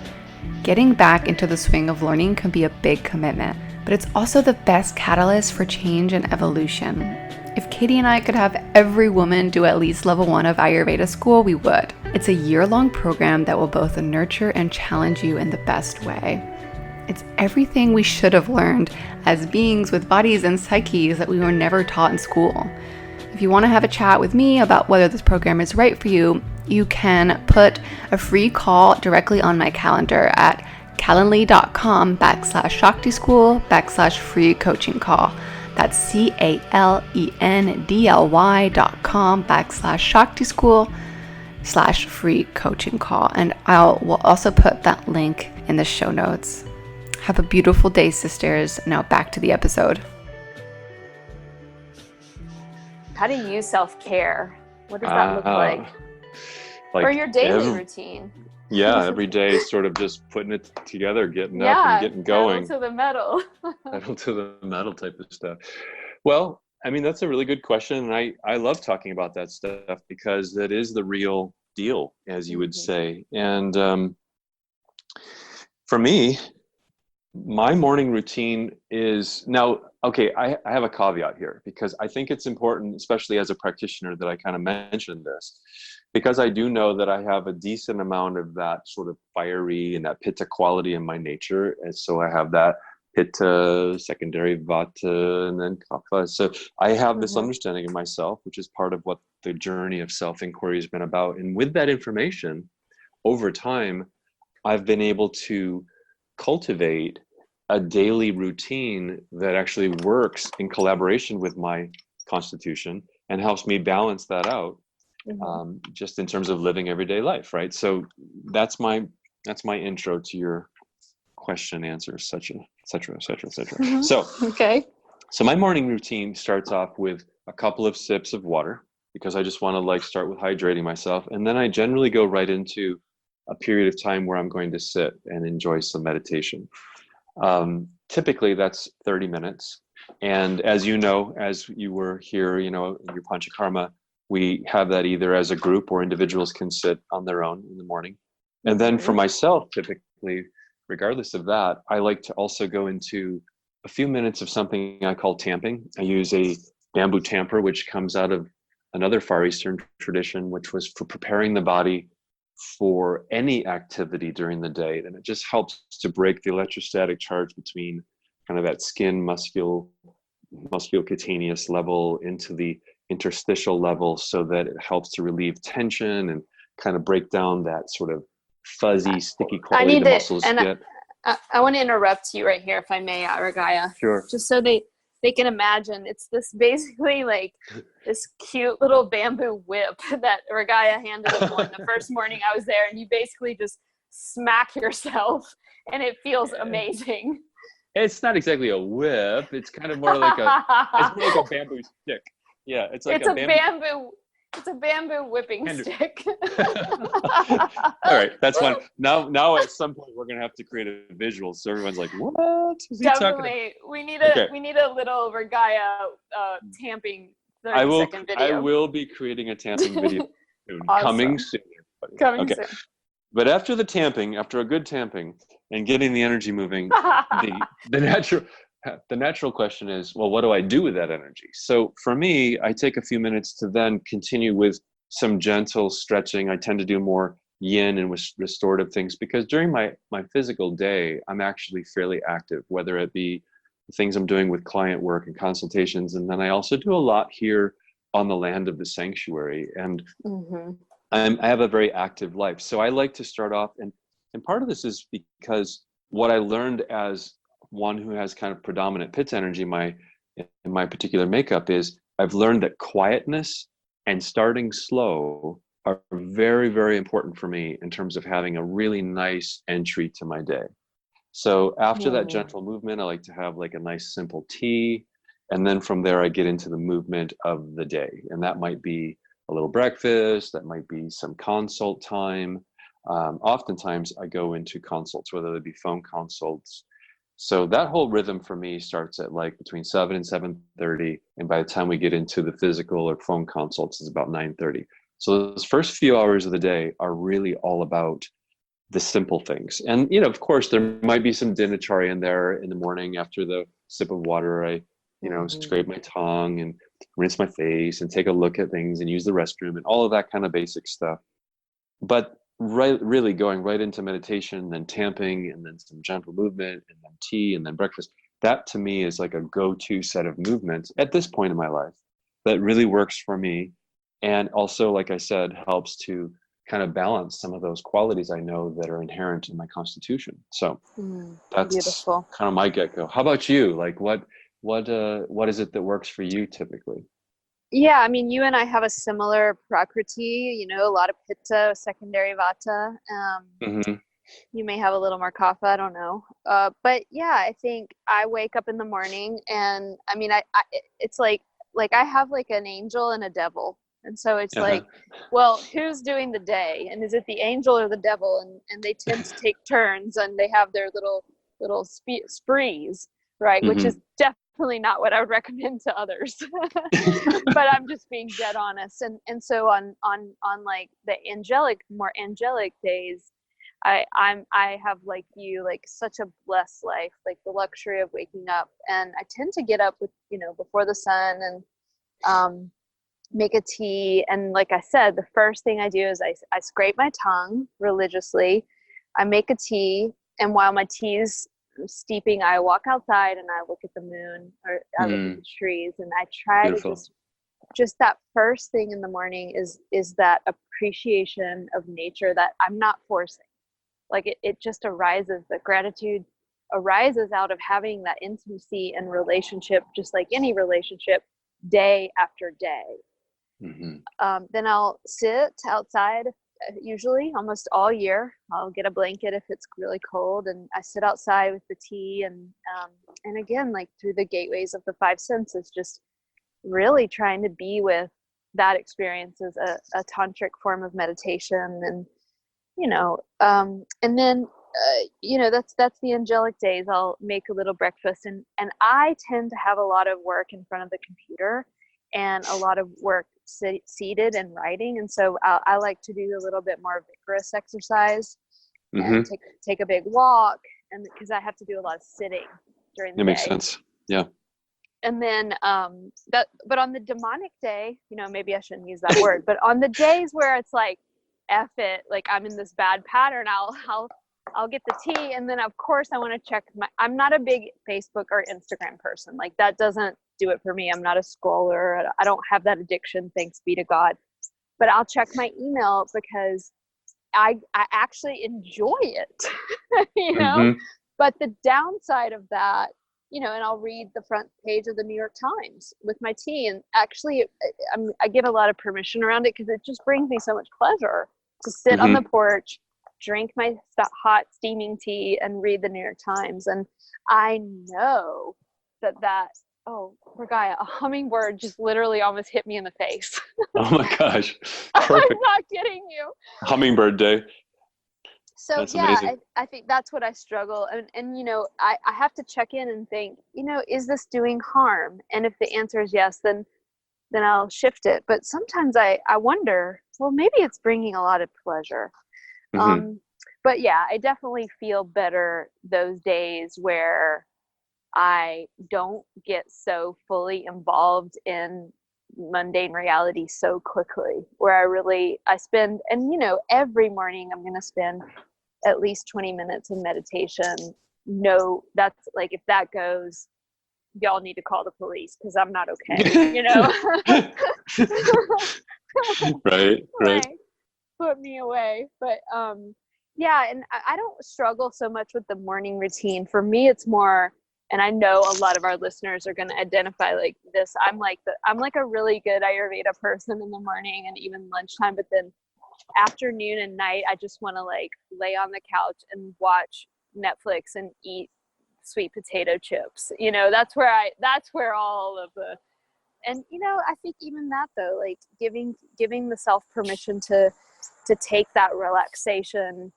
Getting back into the swing of learning can be a big commitment, but it's also the best catalyst for change and evolution. If Katie and I could have every woman do at least level 1 of Ayurveda School, we would. It's a year-long program that will both nurture and challenge you in the best way. It's everything we should have learned as beings with bodies and psyches that we were never taught in school. If you want to have a chat with me about whether this program is right for you, you can put a free call directly on my calendar at calendly.com/Shakti School/free coaching call. That's calendly.com/Shakti School/free coaching call. And will also put that link in the show notes. Have a beautiful day, sisters. Now back to the episode. How do you self-care? What does that look like? Like or your daily routine? Yeah, every day sort of just putting it together, getting up and getting going. Pedal to the metal. Pedal to the metal type of stuff. Well, I mean, that's a really good question. And I love talking about that stuff because that is the real deal, as you would say. And for me, my morning routine is now, okay, I have a caveat here because I think it's important, especially as a practitioner, that I kind of mention this because I do know that I have a decent amount of that sort of fiery and that pitta quality in my nature. And so I have that pitta, secondary vata, and then kapha. So I have this understanding of myself, which is part of what the journey of self-inquiry has been about. And with that information, over time, I've been able to cultivate a daily routine that actually works in collaboration with my constitution and helps me balance that out, just in terms of living everyday life, right? So that's my intro to your question, answer, et cetera, et cetera, et cetera. So my morning routine starts off with a couple of sips of water because I just want to start with hydrating myself, and then I generally go right into a period of time where I'm going to sit and enjoy some meditation. Typically that's 30 minutes. And as you know, as you were here, in your Panchakarma, we have that either as a group or individuals can sit on their own in the morning. And then for myself, typically, regardless of that, I like to also go into a few minutes of something I call tamping. I use a bamboo tamper, which comes out of another Far Eastern tradition, which was for preparing the body for any activity during the day. And it just helps to break the electrostatic charge between kind of that skin musculocutaneous level into the interstitial level, so that it helps to relieve tension and kind of break down that sort of fuzzy, sticky quality the muscles get. I want to interrupt you right here, if I may, Ragaia. Sure. Just so they can imagine, it's this basically this cute little bamboo whip that Ragaia handed him the first morning I was there, and you basically just smack yourself, and it feels amazing. It's not exactly a whip. It's kind of more like a bamboo stick. Yeah, it's a bamboo whipping stick. All right, that's fine. Now at some point we're gonna have to create a visual so everyone's like, what is he talking about? We need a little Ragaia tamping 30-second video. I will be creating a tamping video soon. Awesome. Coming soon. Coming soon. But after a good tamping, and getting the energy moving, the natural question is, well, what do I do with that energy? So for me, I take a few minutes to then continue with some gentle stretching. I tend to do more yin and restorative things, because during my physical day, I'm actually fairly active, whether it be the things I'm doing with client work and consultations. And then I also do a lot here on the land of the sanctuary. And I have a very active life. So I like to start off, and part of this is because what I learned as one who has kind of predominant Pitta energy in my particular makeup is I've learned that quietness and starting slow are very, very important for me in terms of having a really nice entry to my day. So after that gentle movement, I like to have like a nice simple tea. And then from there, I get into the movement of the day. And that might be a little breakfast, that might be some consult time. Oftentimes I go into consults, whether they be phone consults. So that whole rhythm for me starts at like between 7 and 7:30. And by the time we get into the physical or phone consults, it's about 9:30. So those first few hours of the day are really all about the simple things. And, you know, of course, there might be some dinacharya in there in the morning after the sip of water. I, you know, scrape my tongue and rinse my face and take a look at things and use the restroom and all of that kind of basic stuff. But really going right into meditation, then tamping, and then some gentle movement, and then tea, and then breakfast. That to me is like a go-to set of movements at this point in my life that really works for me. And also, like I said, helps to kind of balance some of those qualities I know that are inherent in my constitution. So that's beautiful. Kind of my get-go. How about you? Like what is it that works for you typically? Yeah, I mean, you and I have a similar prakriti, you know, a lot of pitta, secondary vata. You may have a little more kapha, I don't know. But yeah, I think I wake up in the morning, and I mean, it's like I have like an angel and a devil. And so it's like, well, who's doing the day? And is it the angel or the devil? And they tend to take turns, and they have their little sprees, right? Which is definitely not what I would recommend to others. But I'm just being dead honest. And so on like the more angelic days, I have, like you, like such a blessed life, like the luxury of waking up. And I tend to get up with, you know, before the sun, and make a tea. And like I said, the first thing I do is I scrape my tongue religiously. I make a tea, and while my tea is steeping, I walk outside and I look at the moon, or I look at the trees, and I try to just that first thing in the morning is that appreciation of nature that I'm not forcing. Like it just arises, the gratitude arises out of having that intimacy and relationship, just like any relationship, day after day. Then I'll sit outside, usually almost all year. I'll get a blanket if it's really cold, and I sit outside with the tea, and again, like through the gateways of the five senses, just really trying to be with that experience as a tantric form of meditation. And you know, and then you know, that's the angelic days. I'll make a little breakfast, and I tend to have a lot of work in front of the computer and a lot of work seated and writing, and so I like to do a little bit more vigorous exercise and take a big walk, and because I have to do a lot of sitting during the day. That makes sense. Yeah. And then but on the demonic day, you know, maybe I shouldn't use that word, but on the days where it's like, F it, like I'm in this bad pattern, I'll get the tea, and then of course I want to check I'm not a big Facebook or Instagram person. Like that doesn't do it for me. I'm not a scroller. I don't have that addiction, thanks be to God. But I'll check my email because I actually enjoy it, you know. But the downside of that, you know, and I'll read the front page of the New York Times with my tea, and actually I give a lot of permission around it because it just brings me so much pleasure to sit on the porch, drink my hot steaming tea, and read the New York Times. And I know that oh, Ragaia, a hummingbird just literally almost hit me in the face. Oh my gosh. Perfect. I'm not kidding you. Hummingbird day. So that's yeah, amazing. I think that's what I struggle. And you know, I have to check in and think, you know, is this doing harm? And if the answer is yes, then I'll shift it. But sometimes I wonder, well, maybe it's bringing a lot of pleasure. but yeah, I definitely feel better those days where I don't get so fully involved in mundane reality so quickly, where I spend, and every morning I'm going to spend at least 20 minutes in meditation. No, that's like, if that goes, y'all need to call the police because I'm not okay, Right. like, put me away. But yeah, and I don't struggle so much with the morning routine. For me, it's more, and I know a lot of our listeners are going to identify like this. I'm like a really good Ayurveda person in the morning and even lunchtime, but then afternoon and night, I just want to like lay on the couch and watch Netflix and eat sweet potato chips. That's where all of the, and I think even that though, like giving the self permission to take that relaxation.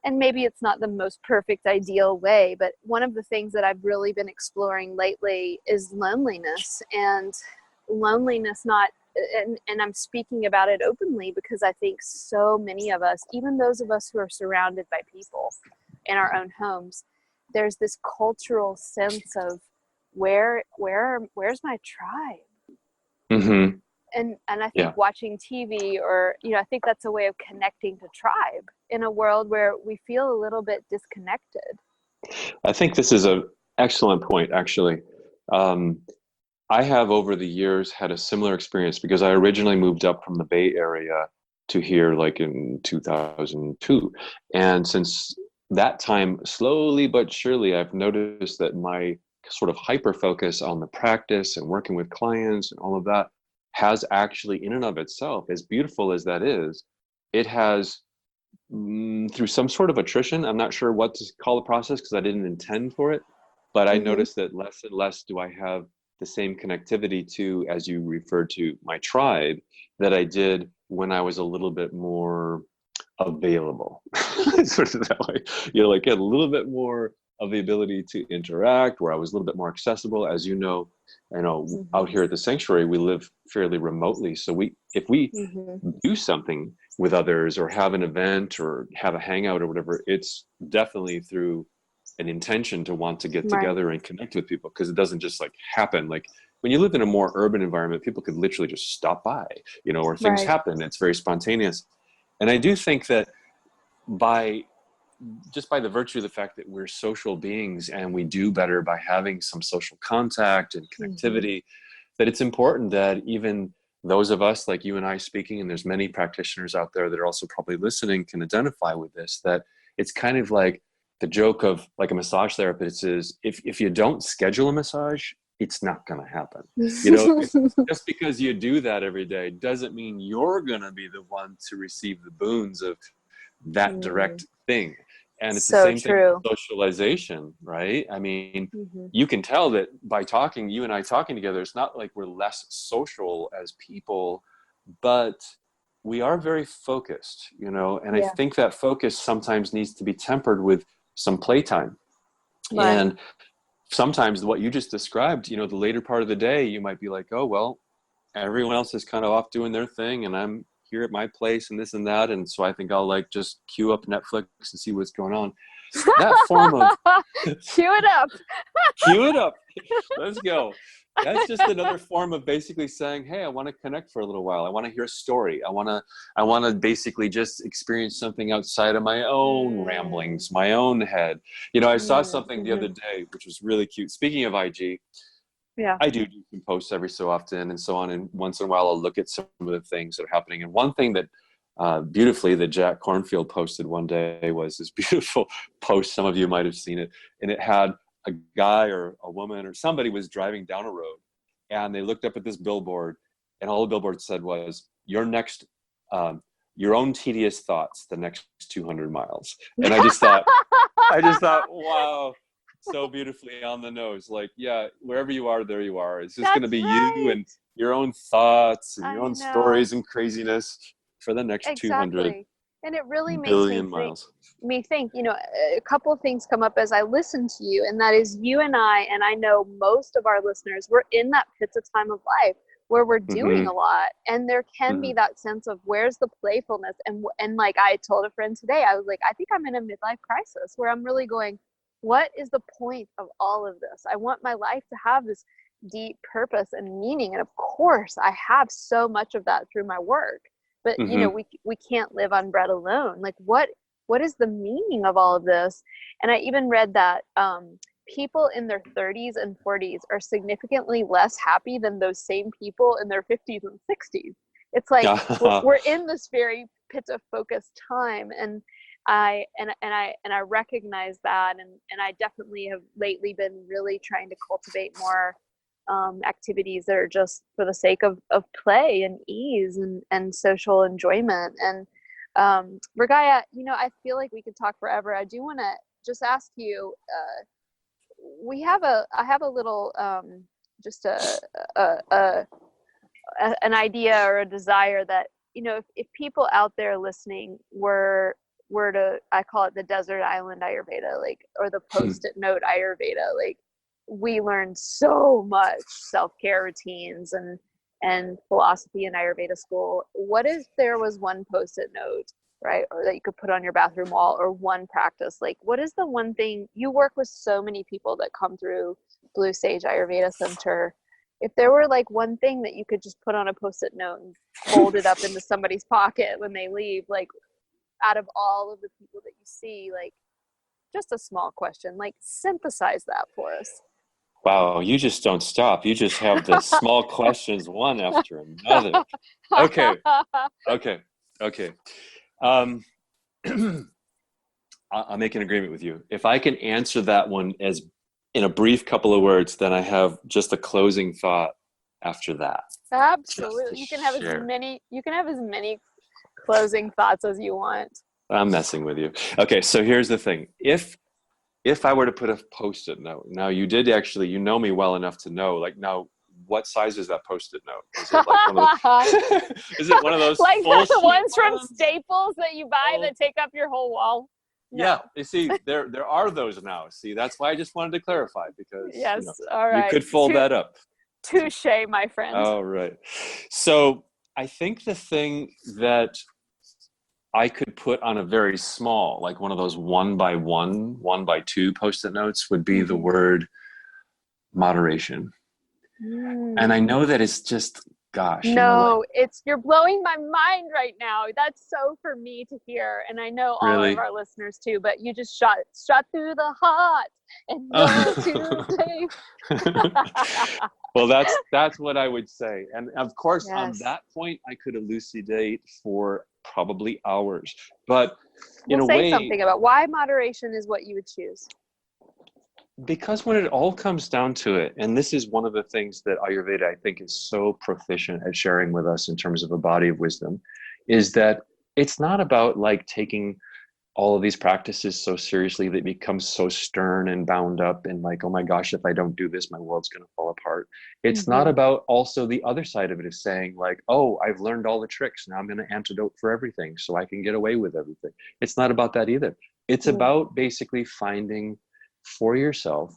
And maybe it's not the most perfect ideal way, but one of the things that I've really been exploring lately is loneliness, and loneliness and I'm speaking about it openly because I think so many of us, even those of us who are surrounded by people in our own homes, there's this cultural sense of where's my tribe? Mm-hmm. And I think watching TV or, I think that's a way of connecting to tribe in a world where we feel a little bit disconnected. I think this is an excellent point, actually. I have over the years had a similar experience because I originally moved up from the Bay Area to here like in 2002. And since that time, slowly but surely, I've noticed that my sort of hyper focus on the practice and working with clients and all of that has actually, in and of itself, as beautiful as that is, it has, through some sort of attrition, I'm not sure what to call the process because I didn't intend for it, but I noticed that less and less do I have the same connectivity to, as you referred to, my tribe that I did when I was a little bit more available, sort of that way, like a little bit more of the ability to interact, where I was a little bit more accessible. As out here at the sanctuary, we live fairly remotely. So if we do something with others or have an event or have a hangout or whatever, it's definitely through an intention to want to get together and connect with people, because it doesn't just like happen. Like when you live in a more urban environment, people could literally just stop by, or things happen. It's very spontaneous. And I do think that by the virtue of the fact that we're social beings and we do better by having some social contact and connectivity, that it's important that even those of us like you and I speaking, and there's many practitioners out there that are also probably listening, can identify with this, that it's kind of like the joke of like a massage therapist is, if you don't schedule a massage, it's not going to happen. Just because you do that every day doesn't mean you're going to be the one to receive the boons of that direct thing. And it's the same thing with socialization, right? I mean, you can tell that by you and I talking together, it's not like we're less social as people, but we are very focused, and I think that focus sometimes needs to be tempered with some playtime. And sometimes what you just described, the later part of the day, you might be like, oh, well, everyone else is kind of off doing their thing and I'm here at my place and this and that. And so I think I'll like just queue up Netflix and see what's going on. That form of Cue it up. Cue it up. Let's go. That's just another form of basically saying, hey, I want to connect for a little while. I want to hear a story. I want to basically just experience something outside of my own ramblings, my own head. I saw something the other day, which was really cute. Speaking of IG, I do some posts every so often and so on. And once in a while, I'll look at some of the things that are happening. And one thing that beautifully that Jack Cornfield posted one day was this beautiful post. Some of you might have seen it. And it had a guy or a woman or somebody was driving down a road, and they looked up at this billboard, and all the billboard said was, your own tedious thoughts, the next 200 miles. And I just thought, wow, so beautifully on the nose. Like, yeah, wherever you are, there you are. It's just going to be you and your own thoughts and your own stories and craziness for the next 200 and it really billion makes me think, a couple of things come up as I listen to you, and that is you and I know most of our listeners, we're in that pivotal time of life where we're doing Mm-hmm. a lot, and there can be that sense of where's the playfulness, and like I told a friend today, I was like, I think I'm in a midlife crisis where I'm really going, what is the point of all of this? I want my life to have this deep purpose and meaning, and of course I have so much of that through my work, but you know, we can't live on bread alone. Like what is the meaning of all of this? And I even read that people in their 30s and 40s are significantly less happy than those same people in their 50s and 60s. It's like we're in this very pitta focused time, and I recognize that, and I definitely have lately been really trying to cultivate more activities that are just for the sake of play and ease and social enjoyment. And Ragaia, you know, I feel like we could talk forever. I do want to just ask you, I have a little just an idea or a desire that, you know, if people out there listening were to, I call it the desert island Ayurveda, like, or the post-it note Ayurveda, like, we learned so much self-care routines and philosophy in Ayurveda school. What if there was one post-it note, right, or that you could put on your bathroom wall, or one practice? Like, what is the one thing? You work with so many people that come through Blue Sage Ayurveda Center. If there were like one thing that you could just put on a post-it note and fold it up into somebody's pocket when they leave, like, out of all of the people that you see, like, just a small question, like, synthesize that for us. Wow, you just don't stop. You just have the small questions one after another. Okay. I'll make an agreement with you. If I can answer that one as in a brief couple of words, then I have just a closing thought after that. Absolutely. You can have as many closing thoughts as you want. I'm messing with you. Okay, so here's the thing. If I were to put a post-it note, now you did actually, you know me well enough to know, like, now what size is that post-it note? Is it like one of those, is it one of those like full the ones from ones? Staples that you buy that take up your whole wall? No. Yeah, you see, there are those now. See, that's why I just wanted to clarify, because yes, all right, you could fold that up. Touche, my friend. All right. So I think the thing that I could put on a very small, like one of those 1x1, 1x2 post-it notes would be the word moderation. And I know that it's just, gosh. No, you're blowing my mind right now. That's so for me to hear. And I know all Really? of our listeners too, but you just shot through the heart and no today. Well, that's what I would say. And of course, on that point, I could elucidate for probably hours. But in a way, say something about why moderation is what you would choose. Because when it all comes down to it, and this is one of the things that Ayurveda, I think, is so proficient at sharing with us in terms of a body of wisdom, is that it's not about like taking all of these practices so seriously that it becomes so stern and bound up and like, oh my gosh, if I don't do this, my world's going to fall apart. It's not about also the other side of it is saying like, oh, I've learned all the tricks. Now I'm going to antidote for everything so I can get away with everything. It's not about that either. It's about basically finding for yourself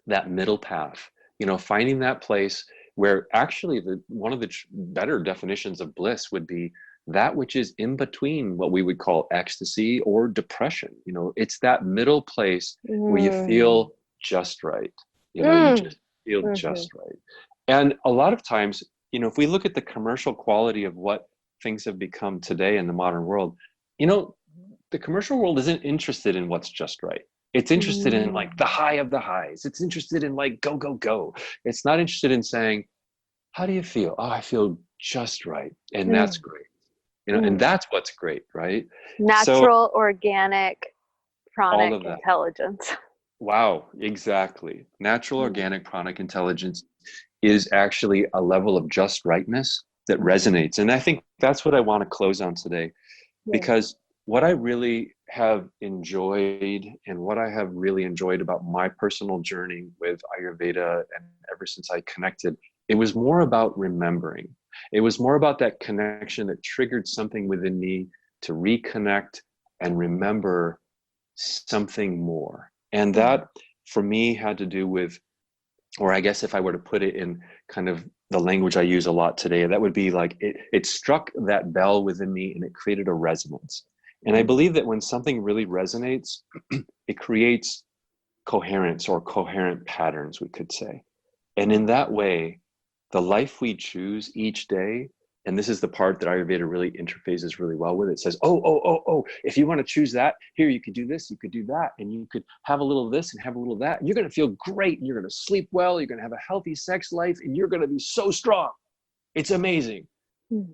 that middle path, finding that place where actually one of the better definitions of bliss would be that which is in between what we would call ecstasy or depression. It's that middle place where you feel just right. You just feel just right. And a lot of times, if we look at the commercial quality of what things have become today in the modern world, the commercial world isn't interested in what's just right. It's interested in like the high of the highs. It's interested in like go, go, go. It's not interested in saying, how do you feel? Oh, I feel just right. And that's great. And that's what's great, right? Natural, organic, pranic intelligence. Wow, exactly. Natural, organic, pranic intelligence is actually a level of just rightness that resonates. And I think that's what I want to close on today, because what I really have enjoyed and what I have really enjoyed about my personal journey with Ayurveda, and ever since I connected, it was more about remembering. It was more about that connection that triggered something within me to reconnect and remember something more. And that for me had to do with, or I guess if I were to put it in kind of the language I use a lot today, that would be like it struck that bell within me and it created a resonance. And I believe that when something really resonates, it creates coherence or coherent patterns, we could say. And in that way, the life we choose each day, and this is the part that Ayurveda really interfaces really well with. It says, oh, if you want to choose that, here, you could do this, you could do that, and you could have a little of this and have a little of that. You're going to feel great, and you're going to sleep well, you're going to have a healthy sex life, and you're going to be so strong. It's amazing.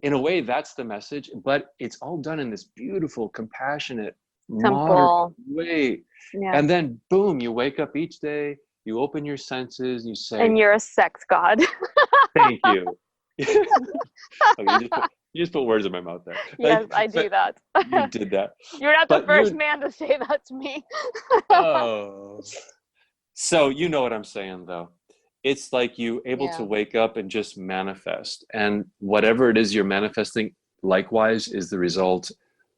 In a way, that's the message, but it's all done in this beautiful, compassionate, modern way. Yeah. And then, boom, you wake up each day, you open your senses, you say, and you're a sex god. thank you. Okay, you just put words in my mouth there. Yes, I do that. You did that. You're not the first man to say that to me. Oh. So you know what I'm saying, though. It's like you able to wake up and just manifest. And whatever it is you're manifesting, likewise, is the result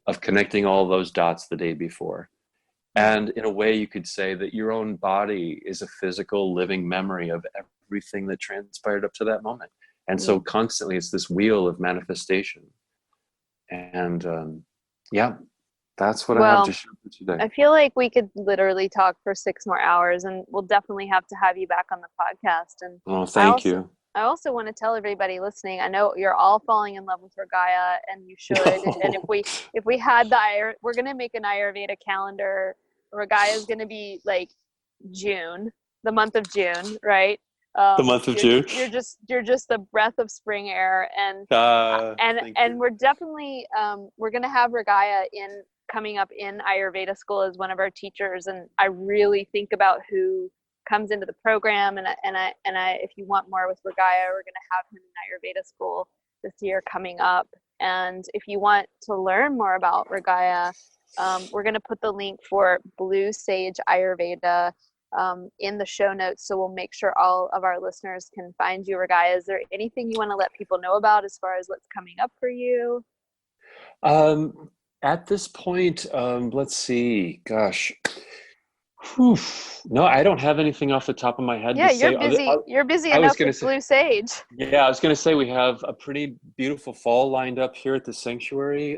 of connecting all those dots the day before. And in a way, you could say that your own body is a physical living memory of everything that transpired up to that moment. And so constantly it's this wheel of manifestation. And that's what I have to share for today. I feel like we could literally talk for 6 more hours, and we'll definitely have to have you back on the podcast. And thank you. I also want to tell everybody listening, I know you're all falling in love with Ragaia, and you should. And if we had we're going to make an Ayurveda calendar. Ragaia is going to be like June, the month of June, right? The month of June. You're just the breath of spring air, and we're definitely we're going to have Ragaia coming up in Ayurveda school as one of our teachers, and I really think about who comes into the program, and I if you want more with Ragaia, we're going to have him in Ayurveda school this year coming up. And if you want to learn more about Ragaia, we're going to put the link for Blue Sage Ayurveda in the show notes, so we'll make sure all of our listeners can find you. Ragaia, is there anything you want to let people know about as far as what's coming up for you? At this point, let's see. Gosh, no, I don't have anything off the top of my head. Yeah, to you're say. busy. You're busy enough with Blue Sage. Yeah, I was going to say we have a pretty beautiful fall lined up here at the sanctuary.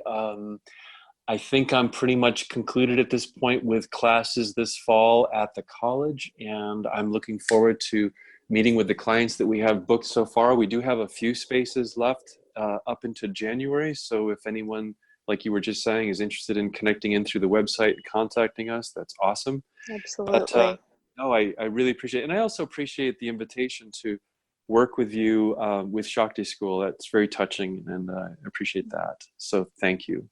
I think I'm pretty much concluded at this point with classes this fall at the college, and I'm looking forward to meeting with the clients that we have booked so far. We do have a few spaces left up into January, so if anyone, like you were just saying, is interested in connecting in through the website and contacting us, that's awesome. Absolutely. But no, I really appreciate it. And I also appreciate the invitation to work with you with Shakti School. That's very touching, and I appreciate that. So thank you.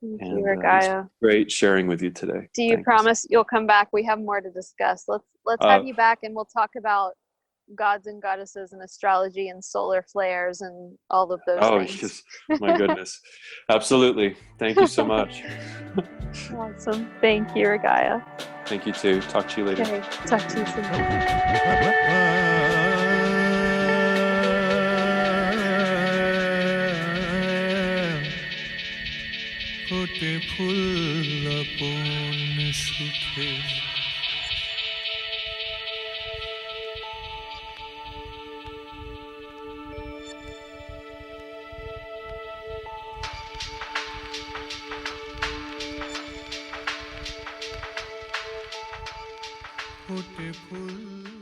Thank you, Ragaia. Great sharing with you today. Do you promise you'll come back? We have more to discuss. Let's have you back, and we'll talk about gods and goddesses and astrology and solar flares and all of those things. Oh, my goodness. Absolutely. Thank you so much. Awesome. Thank you, Ragaia. Thank you too. Talk to you later. Okay. Talk to you soon. Pote full upon sukhe pote full